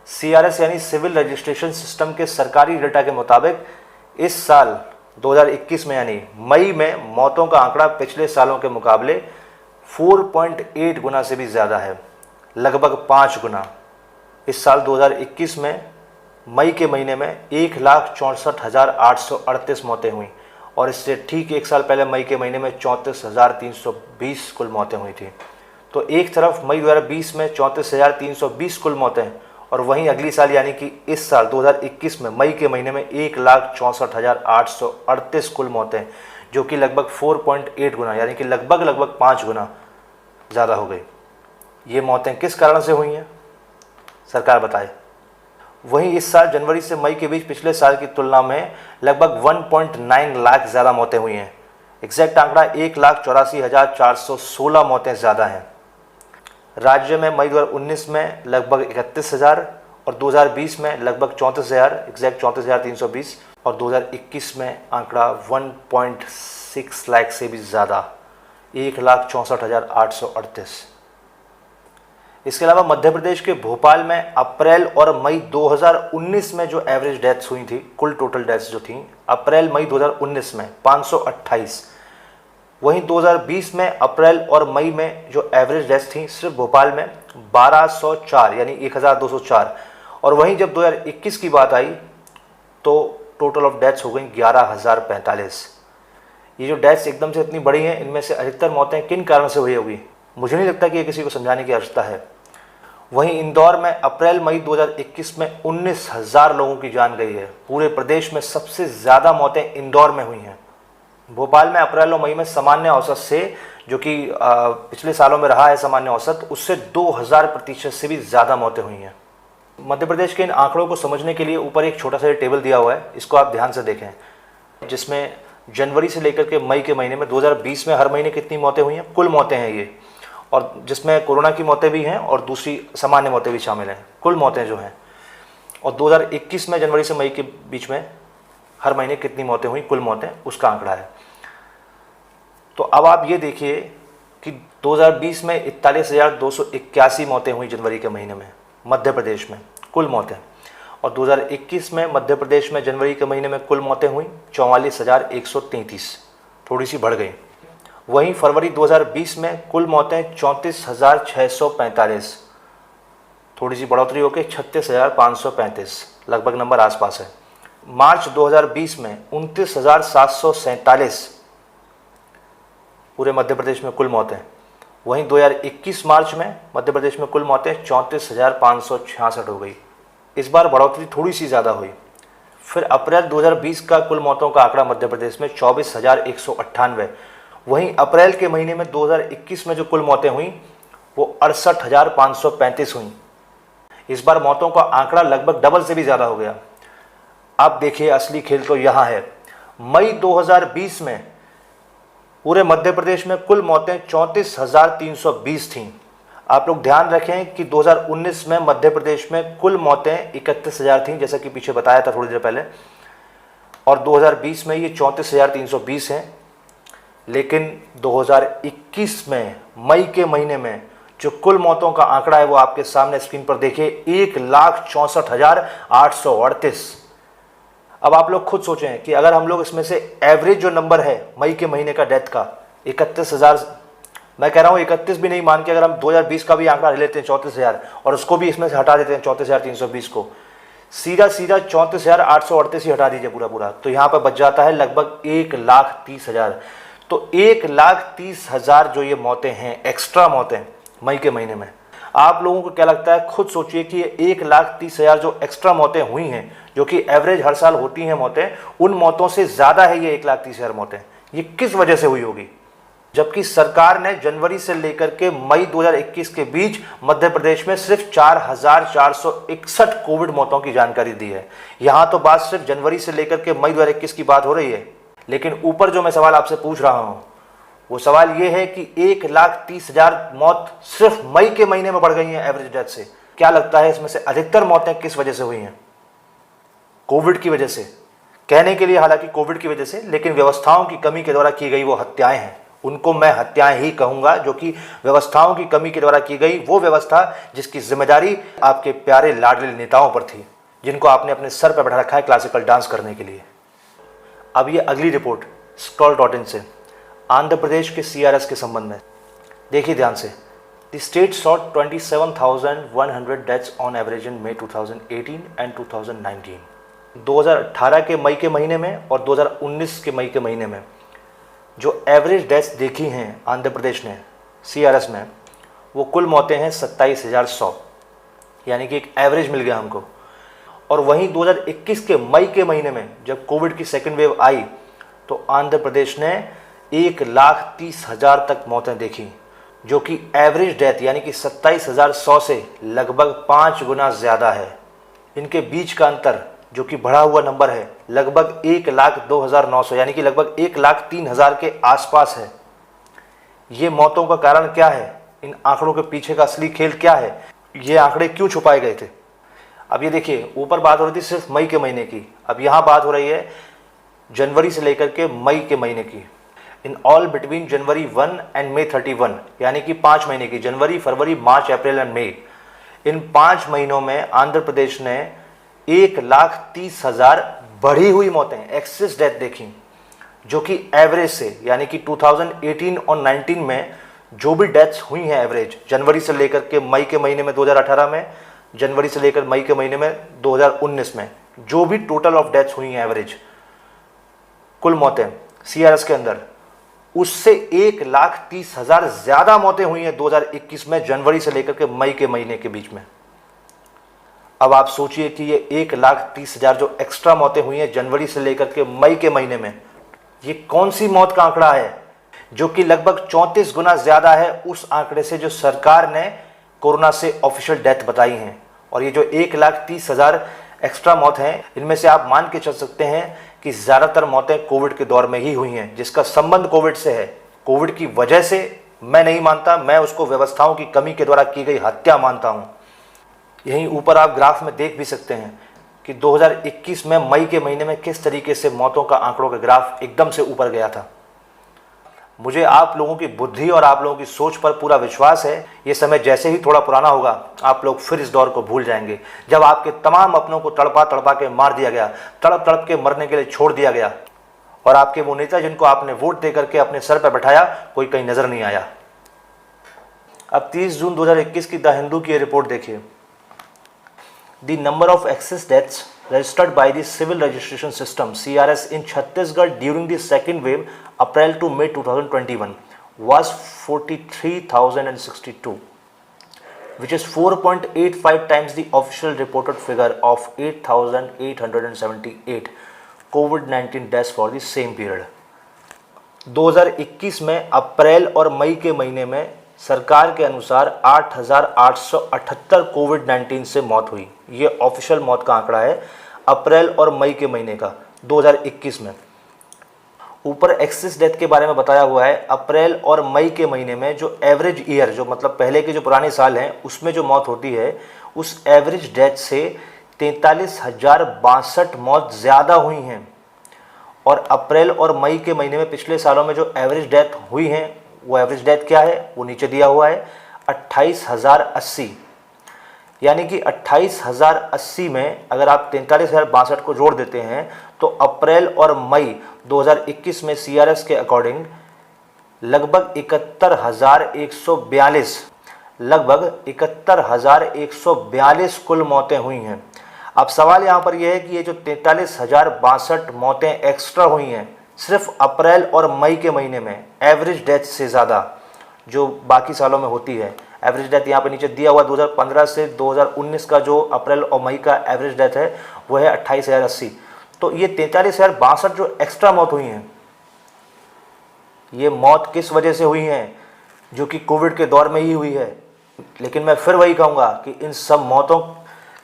CRS यानी सिविल रजिस्ट्रेशन सिस्टम के सरकारी डेटा के मुताबिक इस साल 2021 में यानी मई में मौतों का आंकड़ा पिछले सालों के मुकाबले 4.8 गुना से भी ज़्यादा है, लगभग 5 गुना। इस साल 2021 में मई के महीने में 1,64,838 मौतें हुई और इससे ठीक एक साल पहले मई के महीने में 34,320 कुल मौतें हुई थी। तो एक तरफ मई 2020 में 34,320 कुल मौतें और वहीं अगली साल यानी कि इस साल 2021 में मई के महीने में 1,64,838 कुल मौतें, जो कि लगभग 4.8 गुना यानी कि लगभग 5 गुना ज़्यादा हो गई। ये मौतें किस कारण से हुई हैं सरकार बताए। वहीं इस साल जनवरी से मई के बीच पिछले साल की तुलना में लगभग 1.9 लाख ज़्यादा मौतें हुई हैं। एग्जैक्ट आंकड़ा 1,84,416 मौतें ज़्यादा हैं। राज्य में मई 2019 में लगभग 31,000 और 2020 में लगभग 34,000, एग्जैक्ट 34,320 और 2021 में आंकड़ा 1.6 लाख से भी ज़्यादा, 1,64,838। इसके अलावा मध्य प्रदेश के भोपाल में अप्रैल और मई 2019 में जो एवरेज डेथ्स हुई थी, कुल टोटल डेथ्स जो थी अप्रैल मई 2019 में 528, वहीं 2020 में अप्रैल और मई में जो एवरेज डेथ्स थी सिर्फ भोपाल में 1204 यानी 1204 और वहीं जब 2021 की बात आई तो टोटल ऑफ डेथ्स हो गई 11,045। ये जो डेथ्स एकदम से इतनी बड़ी हैं, इनमें से अधिकतर मौतें किन कारण से हुई होगी, मुझे नहीं लगता कि ये किसी को समझाने की आवश्यकता है। वहीं इंदौर में अप्रैल मई 2021 में 19,000 लोगों की जान गई है। पूरे प्रदेश में सबसे ज़्यादा मौतें इंदौर में हुई हैं। भोपाल में अप्रैल और मई में सामान्य औसत से, जो कि पिछले सालों में रहा है सामान्य औसत, उससे 2000% से भी ज़्यादा मौतें हुई हैं। मध्य प्रदेश के इन आंकड़ों को समझने के लिए ऊपर एक छोटा सा टेबल दिया हुआ है, इसको आप ध्यान से देखें, जिसमें जनवरी से लेकर के मई के महीने में 2020 में हर महीने कितनी मौतें हुई हैं, कुल मौतें हैं ये, और जिसमें कोरोना की मौतें भी हैं और दूसरी सामान्य मौतें भी शामिल हैं, कुल मौतें जो हैं। और 2021 में जनवरी से मई के बीच में हर महीने कितनी मौतें हुई, कुल मौतें, उसका आंकड़ा है। तो अब आप ये देखिए कि 2020 में 41,281 मौतें हुई जनवरी के महीने में मध्य प्रदेश में, कुल मौतें। और 2021 में मध्य प्रदेश में जनवरी के महीने में कुल मौतें हुई 44,133, थोड़ी सी बढ़ गई। वहीं फरवरी 2020 में कुल मौतें 34,645, थोड़ी सी बढ़ोतरी होकर 36,535, लगभग नंबर आसपास है। मार्च 2020 में 29,747 पूरे मध्य प्रदेश में कुल मौतें। वहीं 2021 मार्च में मध्य प्रदेश में कुल मौतें 34,566 हो गई। इस बार बढ़ोतरी थोड़ी सी ज़्यादा हुई। फिर अप्रैल 2020 का कुल मौतों का आंकड़ा मध्य प्रदेश में 24,198। वहीं अप्रैल के महीने में 2021 में जो कुल मौतें हुई वो 68,535 हुई। इस बार मौतों का आंकड़ा लगभग डबल से भी ज़्यादा हो गया। अब देखिए असली खेल तो यहाँ है। मई 2020 में पूरे मध्य प्रदेश में कुल मौतें 34,320 थीं। आप लोग ध्यान रखें कि 2019 में मध्य प्रदेश में कुल मौतें 31,000 थीं, जैसा कि पीछे बताया था थोड़ी देर पहले, और 2020 में ये 34,320 हैं। लेकिन 2021 में मई के महीने में जो कुल मौतों का आंकड़ा है वो आपके सामने स्क्रीन पर देखिए, 1,64,838। अब आप लोग खुद सोचें कि अगर हम लोग इसमें से एवरेज जो नंबर है मई के महीने का डेथ का 31,000, मैं कह रहा हूँ 31 भी नहीं मान के, अगर हम 2020 का भी आंकड़ा ले लेते हैं 34,000 और उसको भी इसमें से हटा देते हैं 34,320 को, सीधा 34,838 ही हटा दीजिए पूरा, तो यहाँ पर बच जाता है लगभग 1,30,000। तो 1,30,000 जो ये मौतें हैं, एक्स्ट्रा मौतें मई के महीने में, आप लोगों को क्या लगता है, खुद सोचिए कि ये 1,30,000 जो एक्स्ट्रा मौतें हुई हैं, जो कि एवरेज हर साल होती हैं मौतें, उन मौतों से ज़्यादा है ये 1,30,000 मौतें। ये किस वजह से हुई होगी? जबकि सरकार ने जनवरी से लेकर के मई 2021 के बीच मध्य प्रदेश में सिर्फ 4,461 कोविड मौतों की जानकारी दी है। यहाँ तो बात सिर्फ जनवरी से लेकर के मई 2021 की बात हो रही है, लेकिन ऊपर जो मैं सवाल आपसे पूछ रहा हूँ वो सवाल ये है कि 1,30,000 मौत सिर्फ मई के महीने में बढ़ गई हैं एवरेज डेथ से। क्या लगता है इसमें से अधिकतर मौतें किस वजह से हुई हैं? कोविड की वजह से। कहने के लिए हालांकि कोविड की वजह से, लेकिन व्यवस्थाओं की कमी के द्वारा की गई वो हत्याएं हैं, उनको मैं हत्याएं ही कहूंगा, जो कि व्यवस्थाओं की कमी के द्वारा की गई वो व्यवस्था जिसकी जिम्मेदारी आपके प्यारे लाडले नेताओं पर थी, जिनको आपने अपने सर पर बैठा रखा है क्लासिकल डांस करने के लिए। अब ये अगली रिपोर्ट scroll.in से आंध्र प्रदेश के CRS के संबंध में देखिए ध्यान से। The state saw 27,100 deaths on average in May 2018 and 2019। 2018 के मई के महीने में और 2019 के मई के महीने में जो एवरेज डेथ्स देखी हैं आंध्र प्रदेश ने CRS में, वो कुल मौतें हैं 27,100, यानी कि एक एवरेज मिल गया हमको। और वहीं 2021 के मई के महीने में जब कोविड की सेकेंड वेव आई तो आंध्र प्रदेश ने 1,30,000 तक मौतें देखी, जो कि एवरेज डेथ यानी कि 27,100 से लगभग 5 गुना ज़्यादा है। इनके बीच का अंतर जो कि बढ़ा हुआ नंबर है लगभग 1,02,900 यानी कि लगभग 1,03,000 के आसपास है। ये मौतों का कारण क्या है? इन आंकड़ों के पीछे का असली खेल क्या है? ये आंकड़े क्यों छुपाए गए थे? अब ये देखिए, ऊपर बात हो रही थी सिर्फ मई के महीने की, अब यहाँ बात हो रही है जनवरी से लेकर के मई के महीने की। In all between January 1 and May 31, यानी कि 5 महीने की, जनवरी, फरवरी, मार्च, अप्रैल एंड मई, इन 5 महीनों में आंध्र प्रदेश ने 1,30,000 बढ़ी हुई मौतें, एक्सेस डेथ देखी, जो कि एवरेज से यानी कि 2018 और 19 में जो भी डेथ्स हुई हैं एवरेज जनवरी से लेकर के मई के महीने में 2018 में जनवरी से लेकर मई के महीने में 2019 में जो भी टोटल ऑफ डेथ्स हुई हैं एवरेज कुल मौतें सीआरएस के अंदर, उससे 1,30,000 ज़्यादा मौतें हुई हैं 2021 में जनवरी से लेकर के मई के महीने के बीच में। अब आप सोचिए कि ये 1,30,000 जो एक्स्ट्रा मौतें हुई हैं जनवरी से लेकर के मई के महीने में, ये कौन सी मौत का आंकड़ा है जो कि लगभग 34 गुना ज़्यादा है उस आंकड़े से जो सरकार ने कोरोना से ऑफिशियल डेथ बताई हैं। और ये जो 1,30,000 एक्स्ट्रा मौत हैं, इनमें से आप मान के चल सकते हैं कि ज़्यादातर मौतें कोविड के दौर में ही हुई हैं, जिसका संबंध कोविड से है। कोविड की वजह से मैं नहीं मानता, मैं उसको व्यवस्थाओं की कमी के द्वारा की गई हत्या मानता हूँ। यहीं ऊपर आप ग्राफ में देख भी सकते हैं कि 2021 में मई के महीने में किस तरीके से मौतों का आंकड़ों का ग्राफ एकदम से ऊपर गया था। मुझे आप लोगों की बुद्धि और आप लोगों की सोच पर पूरा विश्वास है। ये समय जैसे ही थोड़ा पुराना होगा, आप लोग फिर इस दौर को भूल जाएंगे जब आपके तमाम अपनों को तड़पा तड़पा के मार दिया गया, तड़प तड़प के मरने के लिए छोड़ दिया गया, और आपके वो नेता जिनको आपने वोट दे करके अपने सर पर बैठाया, कोई कहीं नजर नहीं आया। अब 30 जून 2021 की द हिंदू की रिपोर्ट देखिए। The number of excess deaths registered by the Civil Registration System CRS in Chhattisgarh during the second wave April to May 2021 was 43,062, which is 4.85 times the official reported figure of 8,878 COVID-19 deaths for the same period. 2021 में अप्रैल और मई के महीने में सरकार के अनुसार 8,878 कोविड-19 से मौत हुई। ये ऑफिशियल मौत का आंकड़ा है अप्रैल और मई के महीने का 2021 में। ऊपर एक्सेस डेथ के बारे में बताया हुआ है। अप्रैल और मई के महीने में जो एवरेज ईयर, जो मतलब पहले के जो पुराने साल हैं, उसमें जो मौत होती है, उस एवरेज डेथ से 43,062 मौत ज़्यादा हुई हैं। और अप्रैल और मई के महीने में पिछले सालों में जो एवरेज डेथ हुई हैं, वो एवरेज डेथ क्या है, वो नीचे दिया हुआ है 28,080। यानी कि 28,080 में अगर आप 43,062 को जोड़ देते हैं तो अप्रैल और मई 2021 में सीआरएस के अकॉर्डिंग लगभग 71,142 कुल मौतें हुई हैं। अब सवाल यहाँ पर यह है कि ये जो 43,062 मौतें एक्स्ट्रा हुई हैं सिर्फ अप्रैल और मई के महीने में, एवरेज डेथ से ज़्यादा जो बाकी सालों में होती है। एवरेज डेथ यहाँ पर नीचे दिया हुआ 2015 से 2019 का जो अप्रैल और मई का एवरेज डेथ है वो है 28,080। तो ये 43,062 जो एक्स्ट्रा मौत हुई हैं, ये मौत किस वजह से हुई हैं, जो कि कोविड के दौर में ही हुई है। लेकिन मैं फिर वही कहूँगा कि इन सब मौतों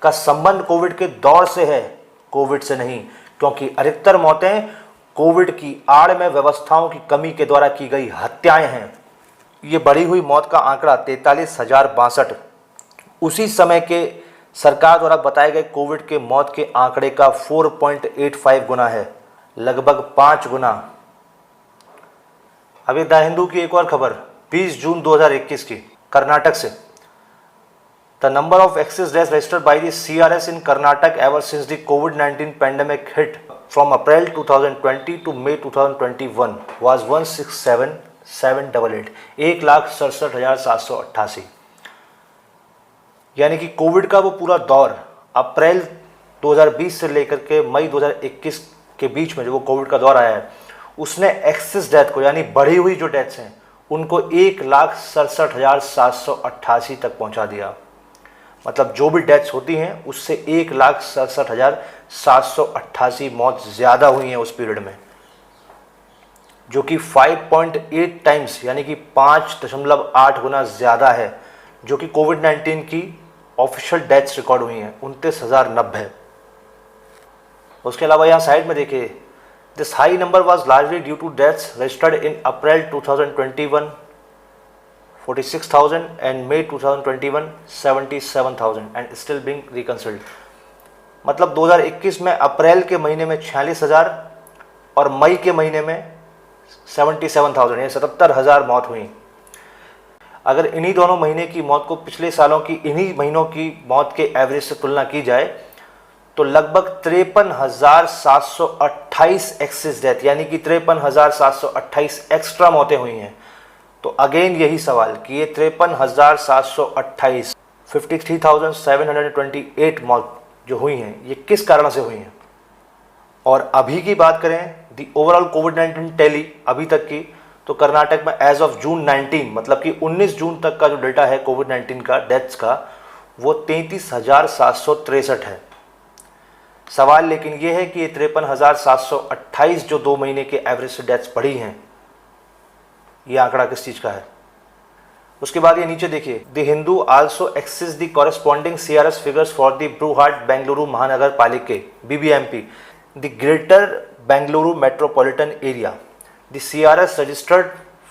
का संबंध कोविड के दौर से है, कोविड से नहीं, क्योंकि अधिकतर मौतें कोविड की आड़ में व्यवस्थाओं की कमी के द्वारा की गई हत्याएं हैं। ये बढ़ी हुई मौत का आंकड़ा 43,062 उसी समय के सरकार द्वारा बताए गए कोविड के मौत के आंकड़े का 4.85 गुना है, लगभग 5 गुना। अभी द हिंदू की एक और खबर 20 जून 2021 की कर्नाटक से। The number of excess deaths registered by the CRS in Karnataka ever since the कोविड-19 pandemic hit from April 2020 to May 2021 was 167,788, 1,67,788। यानी कि कोविड का वो पूरा दौर अप्रैल 2020 से लेकर के मई 2021 के बीच में जो वो कोविड का दौर आया है, उसने एक्सेस डेथ को, यानी बढ़ी हुई जो डेथ्स हैं, उनको 1,67,788 तक पहुंचा दिया। मतलब जो भी डेथ्स होती हैं उससे 1,67,788 मौत ज़्यादा हुई हैं उस पीरियड में, जो कि 5.8 टाइम्स यानी कि 5.8 गुना ज़्यादा है जो कि कोविड-19 की ऑफिशियल डेथ्स रिकॉर्ड हुई हैं 29,090। उसके अलावा यहाँ साइड में देखिए, this high number was largely due to deaths registered in April 2021 46,000 and May 2021 77,000 and still being reconciled. मतलब 2021 में अप्रैल के महीने में 46,000 और मई के महीने में 77,000 यानी 77,000 मौत हुई। अगर इन्हीं दोनों महीने की मौत को पिछले सालों की इन्हीं महीनों की मौत के एवरेज से तुलना की जाए तो लगभग 53,728 एक्सेस डेथ यानी कि 53,728 एक्स्ट्रा मौतें हुई हैं। तो अगेन यही सवाल कि ये 53,728 53,728 मौत जो हुई हैं ये किस कारण से हुई हैं। और अभी की बात करें दी ओवरऑल कोविड-19 टैली अभी तक की, तो कर्नाटक में एज ऑफ जून 19 मतलब कि 19 जून तक का जो डेटा है कोविड-19 का डेथ्स का वो 33,763 है। सवाल लेकिन ये है कि ये 53,728 जो 2 महीने के एवरेज से डेथ्स बढ़ी हैं, ये आंकड़ा किस चीज़ का है। उसके बाद ये नीचे देखिए, the Hindu also access the corresponding CRS figures for the Bruhat Bengaluru Mahanagar Palike BBMP, the greater Bengaluru metropolitan area. The CRS registered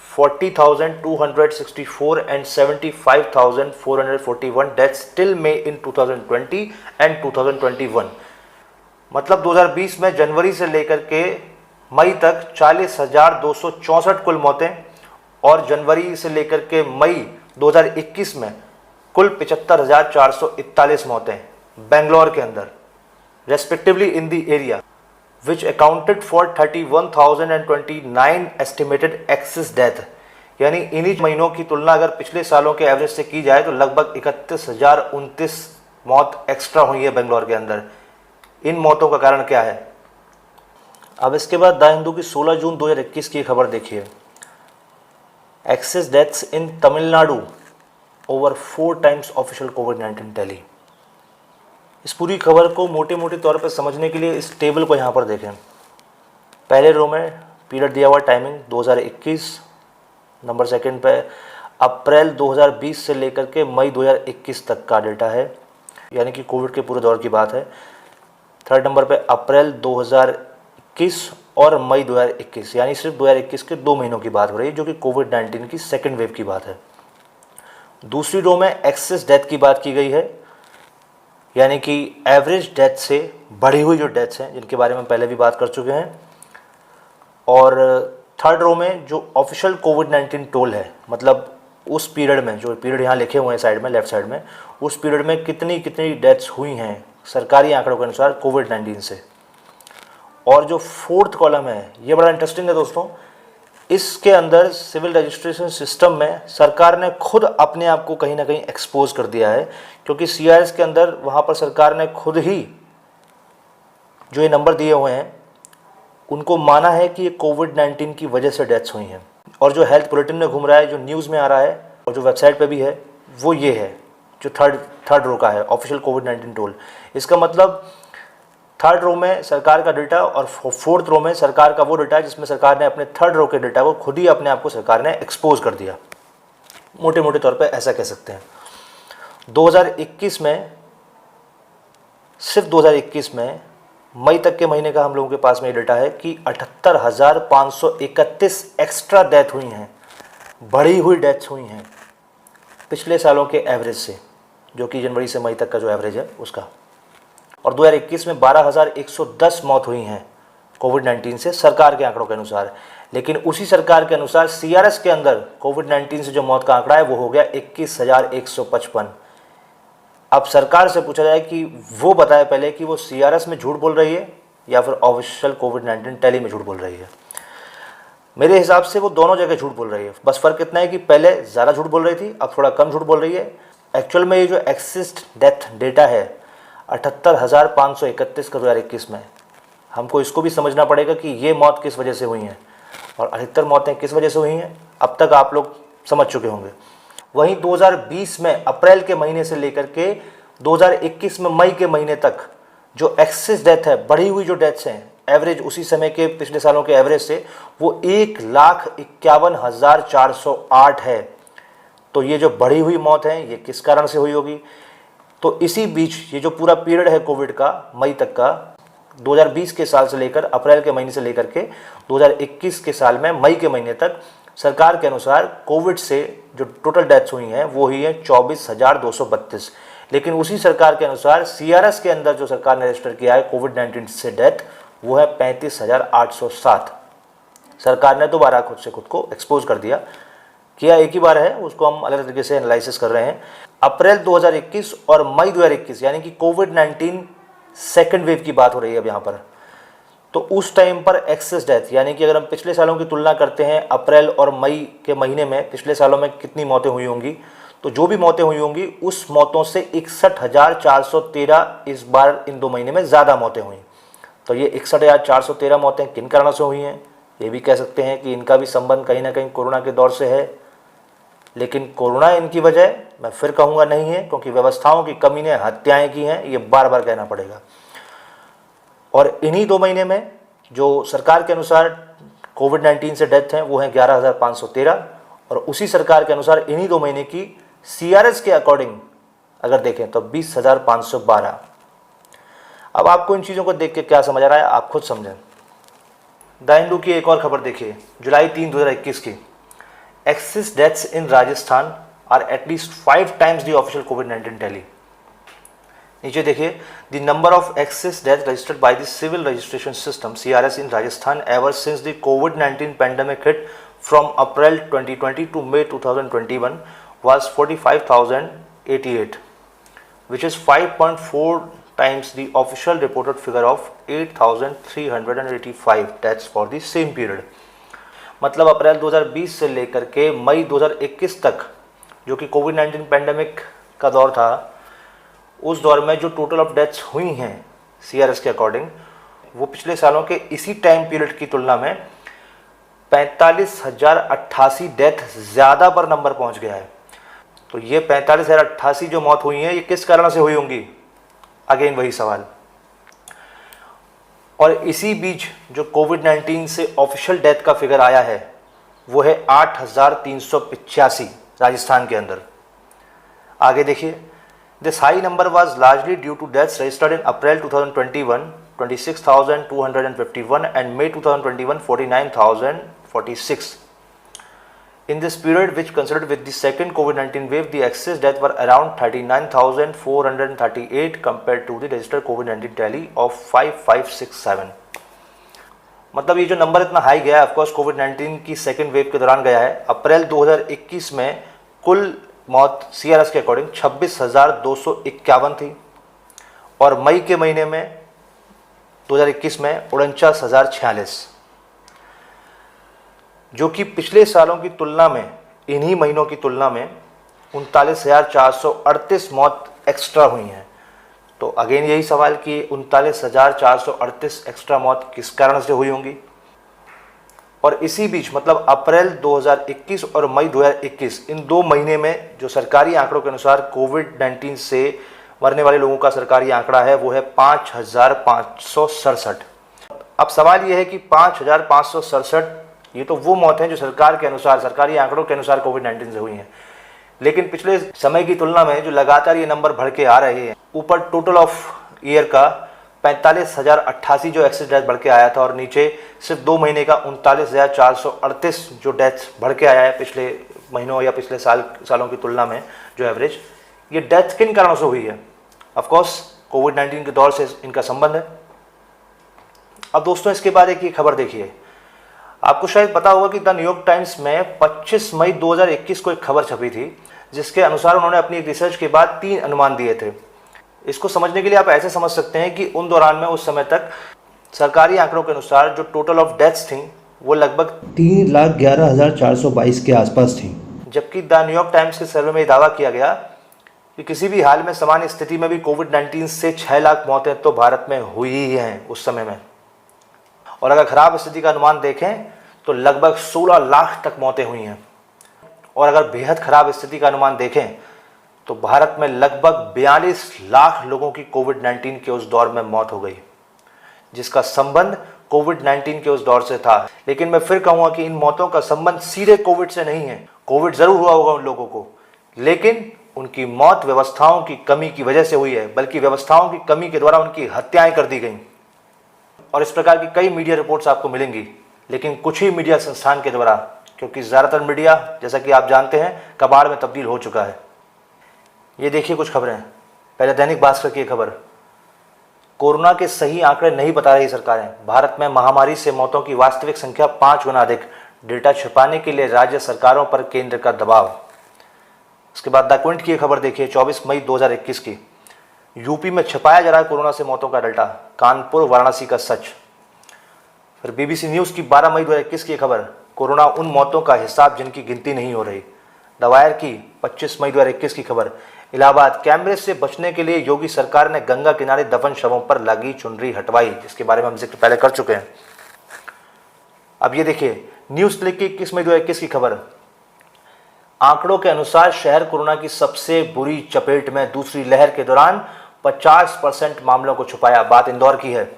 40,264 and 75,441 deaths till May in 2020 and 2021। मतलब 2020 में जनवरी से लेकर के मई तक 40,264 कुल मौतें और जनवरी से लेकर के मई 2021 में कुल 75,441 मौतें बेंगलोर के अंदर respectively in the area which accounted for 31,029 estimated excess death. यानी इन्हीं महीनों की तुलना अगर पिछले सालों के एवरेज से की जाए तो लगभग 31,029 मौत एक्स्ट्रा हुई है बेंगलोर के अंदर। इन मौतों का कारण क्या है। अब इसके बाद द हिंदू की 16 जून 2021 की खबर देखिए, excess deaths in Tamil Nadu over 4 times official कोविड-19 टैली। इस पूरी खबर को मोटे मोटे तौर पर समझने के लिए इस टेबल को यहाँ पर देखें। पहले रो में पीरियड दिया हुआ टाइमिंग 2021, नंबर सेकंड पे अप्रैल 2020 से लेकर के मई 2021 तक का डेटा है, यानी कि कोविड के पूरे दौर की बात है। थर्ड नंबर पे अप्रैल 2021 और मई 2021, यानी सिर्फ 2021 के 2 महीनों की बात हो रही है, जो कि कोविड-19 की सेकेंड वेव की बात है। दूसरी रो में एक्सेस डेथ की बात की गई है, यानी कि एवरेज डेथ से बढ़ी हुई जो डेथ्स हैं, जिनके बारे में पहले भी बात कर चुके हैं। और थर्ड रो में जो ऑफिशियल कोविड-19 टोल है, मतलब उस पीरियड में, जो पीरियड यहाँ लिखे हुए हैं साइड में, लेफ्ट साइड में, उस पीरियड में कितनी कितनी डेथ्स हुई हैं सरकारी आंकड़ों के अनुसार कोविड-19 से। और जो फोर्थ कॉलम है ये बड़ा इंटरेस्टिंग है दोस्तों, इसके अंदर सिविल रजिस्ट्रेशन सिस्टम में सरकार ने खुद अपने आप को कहीं ना कहीं एक्सपोज कर दिया है, क्योंकि CRS के अंदर वहाँ पर सरकार ने खुद ही जो ये नंबर दिए हुए हैं उनको माना है कि ये कोविड-19 की वजह से डेथ्स हुई हैं। और जो हेल्थ बुलेटिन में घूम रहा है, जो न्यूज़ में आ रहा है और जो वेबसाइट पे भी है, वो ये है जो थर्ड रो का है, ऑफिशियल कोविड-19 टोल। इसका मतलब थर्ड रो में सरकार का डेटा और फोर्थ रो में सरकार का वो डेटा है जिसमें सरकार ने अपने थर्ड रो के डेटा को खुद ही अपने आप को सरकार ने एक्सपोज कर दिया। मोटे मोटे तौर पे ऐसा कह सकते हैं। 2021 में, सिर्फ 2021 में मई तक के महीने का हम लोगों के पास में ये डेटा है कि 78,531 एक्स्ट्रा डेथ हुई हैं, बढ़ी हुई डेथ्स हुई हैं पिछले सालों के एवरेज से, जो कि जनवरी से मई तक का जो एवरेज है उसका। और 2021 में 12,110 मौत हुई हैं कोविड-19 से सरकार के आंकड़ों के अनुसार। लेकिन उसी सरकार के अनुसार CRS के अंदर कोविड-19 से जो मौत का आंकड़ा है वो हो गया 21,155। अब सरकार से पूछा जाए कि वो बताए पहले कि वो CRS में झूठ बोल रही है या फिर ऑफिशियल कोविड-19 टैली में झूठ बोल रही है। मेरे हिसाब से वो दोनों जगह झूठ बोल रही है, बस फ़र्क इतना है कि पहले ज़्यादा झूठ बोल रही थी, अब थोड़ा कम झूठ बोल रही है। एक्चुअल में ये जो एक्सिस्ट डेथ डेटा है 78,531 का 2021 में, हमको इसको भी समझना पड़ेगा कि ये मौत किस वजह से हुई हैं और अधिकतर मौतें किस वजह से हुई हैं, अब तक आप लोग समझ चुके होंगे। वहीं 2020 में अप्रैल के महीने से लेकर के 2021 में मई के महीने तक जो एक्सेस डेथ है, बढ़ी हुई जो डेथ्स हैं, एवरेज उसी समय के पिछले सालों के एवरेज से वो 1,51,408 है। तो ये जो बढ़ी हुई मौत है ये किस कारण से हुई होगी। तो इसी बीच ये जो पूरा पीरियड है कोविड का मई तक का, 2020 के साल से लेकर अप्रैल के महीने से लेकर के 2021 के साल में मई के महीने तक सरकार के अनुसार कोविड से जो टोटल डेथ्स हुई हैं वो हुई है 24,232। लेकिन उसी सरकार के अनुसार CRS के अंदर जो सरकार ने रजिस्टर किया है कोविड-19 से डेथ वो है 35,807। सरकार ने दोबारा खुद को एक्सपोज कर दिया, किया एक ही बार है, उसको हम अलग तरीके से एनालिसिस कर रहे हैं। अप्रैल 2021 और मई 2021 यानी कि कोविड-19 सेकेंड वेव की बात हो रही है अब यहाँ पर। तो उस टाइम पर एक्सेस डेथ, यानी कि अगर हम पिछले सालों की तुलना करते हैं अप्रैल और मई के महीने में पिछले सालों में कितनी मौतें हुई होंगी, तो जो भी मौतें हुई होंगी उस मौतों से 61,413 इस बार इन 2 महीने में ज़्यादा मौतें हुई। तो ये 61,413 मौतें किन कारणों से हुई हैं? ये भी कह सकते हैं कि इनका भी संबंध कहीं ना कहीं कोरोना के दौर से है, लेकिन कोरोना इनकी वजह मैं फिर कहूँगा नहीं है, क्योंकि व्यवस्थाओं की कमी ने हत्याएं की हैं, ये बार बार कहना पड़ेगा। और इन्हीं 2 महीने में जो सरकार के अनुसार कोविड-19 से डेथ हैं वो हैं 11,513, और उसी सरकार के अनुसार इन्हीं 2 महीने की CRS के अकॉर्डिंग अगर देखें तो 20,512। अब आपको इन चीज़ों को देख के क्या समझ आ रहा है, आप खुद समझें। द हिंदू की एक और खबर देखिए, जुलाई 3, 2021 की। Excess deaths in Rajasthan are at least 5 times the official कोविड-19 टैली। नीचे देखिए, the number of excess death registered by the civil registration system CRS in Rajasthan ever since the कोविड-19 pandemic hit from April 2020 to May 2021 was 45,088, which is 5.4 times the official reported figure of 8,385 deaths for the same period। मतलब अप्रैल 2020 से लेकर के मई 2021 तक, जो कि कोविड-19 pandemic का दौर था, उस दौर में जो टोटल ऑफ डेथ्स हुई हैं CRS के अकॉर्डिंग, वो पिछले सालों के इसी टाइम पीरियड की तुलना में 45,088 डेथ ज़्यादा पर नंबर पहुंच गया है। तो ये 45,088 जो मौत हुई है, ये किस कारण से हुई होंगी? अगेन वही सवाल। और इसी बीच जो कोविड-19 से ऑफिशियल डेथ का फिगर आया है वो है 8,385 राजस्थान के अंदर। आगे देखिए, this high number was largely due to deaths registered in April 2021 26,251 and May 2021 49,046। In this period, which considered with the second COVID-19 wave, the excess death were around 39,438 compared to the registered COVID-19 tally of 5,567। मतलब ये जो number इतना high गया है, of course कोविड-19 की second wave के दौरान गया है। अप्रैल 2021 में कुल मौत CRS के अकॉर्डिंग 26,251 थी, और मई के महीने में 2021 में 49,046, जो कि पिछले सालों की तुलना में, इन्हीं महीनों की तुलना में 39,438 मौत एक्स्ट्रा हुई हैं। तो अगेन यही सवाल कि 39,438 एक्स्ट्रा मौत किस कारण से हुई होंगी? और इसी बीच मतलब अप्रैल 2021 और मई 2021, इन 2 महीने में जो सरकारी आंकड़ों के अनुसार कोविड-19 से मरने वाले लोगों का सरकारी आंकड़ा है वो है 5,567। अब सवाल ये है कि 5,567 ये तो वो मौत हैं जो सरकार के अनुसार, सरकारी आंकड़ों के अनुसार कोविड-19 से हुई हैं, लेकिन पिछले समय की तुलना में जो लगातार ये नंबर बढ़ के आ रहे हैं, ऊपर टोटल ऑफ ईयर का 45,088 जो एक्सेस डेथ बढ़ के आया था, और नीचे सिर्फ 2 महीने का 39,438 जो डेथ बढ़ के आया है पिछले महीनों या पिछले सालों की तुलना में जो एवरेज, ये डेथ किन कारणों से हुई है? ऑफकोर्स कोविड-19 के दौर से इनका संबंध है। अब दोस्तों इसके बाद एक ये खबर देखिए, आपको शायद पता होगा कि द न्यूयॉर्क टाइम्स में 25 मई 2021 को एक खबर छपी थी, जिसके अनुसार उन्होंने अपनी एक रिसर्च के बाद 3 अनुमान दिए थे। इसको समझने के लिए आप ऐसे समझ सकते हैं कि उन दौरान में उस समय तक सरकारी आंकड़ों के अनुसार जो टोटल ऑफ डेथ्स थी वो लगभग 3,11,422 के आसपास थी, जबकि द न्यूयॉर्क टाइम्स के सर्वे में दावा किया गया कि किसी भी हाल में सामान्य स्थिति में भी कोविड-19 से 6 लाख मौतें तो भारत में हुई ही हैं उस समय में। और अगर खराब स्थिति का अनुमान देखें तो लगभग 16 लाख तक मौतें हुई हैं, और अगर बेहद खराब स्थिति का अनुमान देखें तो भारत में लगभग 42 लाख लोगों की कोविड-19 के उस दौर में मौत हो गई, जिसका संबंध कोविड-19 के उस दौर से था। लेकिन मैं फिर कहूंगा कि इन मौतों का संबंध सीधे कोविड से नहीं है। कोविड जरूर हुआ होगा उन लोगों को, लेकिन उनकी मौत व्यवस्थाओं की कमी की वजह से हुई है, बल्कि व्यवस्थाओं की कमी के द्वारा उनकी हत्याएं कर दी गई। और इस प्रकार की कई मीडिया रिपोर्ट्स आपको मिलेंगी, लेकिन कुछ ही मीडिया संस्थान के द्वारा, क्योंकि ज़्यादातर मीडिया जैसा कि आप जानते हैं कबाड़ में तब्दील हो चुका है। ये देखिए कुछ खबरें। पहले दैनिक भास्कर की खबर, कोरोना के सही आंकड़े नहीं बता रही सरकारें, भारत में महामारी से मौतों की वास्तविक संख्या 5 गुना अधिक, डेटा छिपाने के लिए राज्य सरकारों पर केंद्र का दबाव। उसके बाद द क्विंट की खबर देखिए 24 मई 2021 की, यूपी में छिपाया जा रहा है कोरोना से मौतों का डेटा, कानपुर वाराणसी का सच। फिर BBC न्यूज़ की 12 मई 2021 की खबर, कोरोना उन मौतों का हिसाब जिनकी गिनती नहीं हो रही, दवायर की 25 मई 2021 की खबर। इलाहाबाद, कैमरे से बचने के लिए योगी सरकार ने गंगा किनारे दफन शवों पर लगी चुनरी हटवाई, जिसके बारे में हम जिक्र पहले कर चुके हैं। अब ये देखिए, न्यूज क्लिक की 21 मई 2021 की खबर। आंकड़ों के अनुसार शहर कोरोना की सबसे बुरी चपेट में। दूसरी लहर के दौरान 50% मामलों को छुपाया। बात इंदौर की है।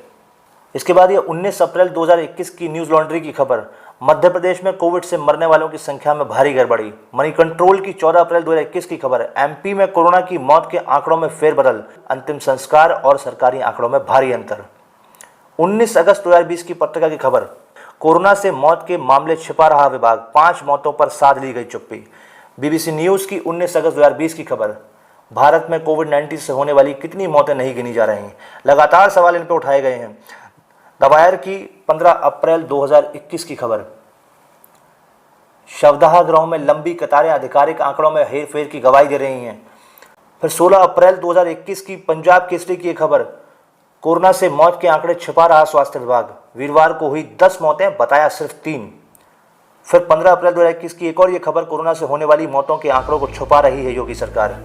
इसके बाद ये 19 अप्रैल 2021 की न्यूज लॉन्ड्री की खबर। मध्य प्रदेश में कोविड से मरने वालों की संख्या में भारी गड़बड़ी। मनी कंट्रोल की 14 अप्रैल 2021 की खबर। एमपी में कोरोना की मौत के आंकड़ों में फेरबदल। अंतिम संस्कार और सरकारी आंकड़ों में भारी अंतर। 19 अगस्त 2020 की पत्रिका की खबर। कोरोना से मौत के मामले छिपा रहा विभाग। 5 मौतों पर साध ली गई चुप्पी। बीबीसी न्यूज की 19 अगस्त 2020 की खबर। भारत में कोविड-19 से होने वाली कितनी मौतें नहीं गिनी जा रही। लगातार सवाल इन पर उठाए गए हैं। दवायर की 15 अप्रैल 2021 की खबर। शवदाह गृहों में लंबी कतारें आधिकारिक आंकड़ों में हेरफेर की गवाही दे रही हैं। फिर 16 अप्रैल 2021 की पंजाब केसरी की एक खबर। कोरोना से मौत के आंकड़े छिपा रहा स्वास्थ्य विभाग। वीरवार को हुई 10 मौतें, बताया सिर्फ 3। फिर 15 अप्रैल 2021 की एक और ये खबर। कोरोना से होने वाली मौतों के आंकड़ों को छुपा रही है योगी सरकार।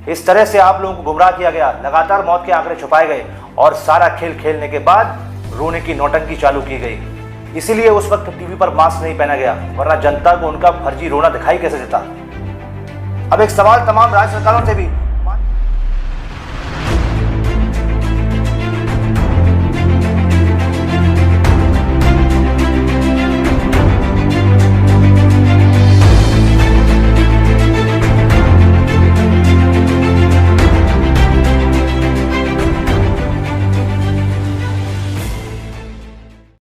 इस तरह से आप लोगों को गुमराह किया गया, लगातार मौत के आंकड़े छुपाए गए और सारा खेल खेलने के बाद रोने की नौटंकी चालू की गई। इसीलिए उस वक्त टीवी पर मास्क नहीं पहना गया, वरना जनता को उनका फर्जी रोना दिखाई कैसे देता। अब एक सवाल तमाम राज्य सरकारों से भी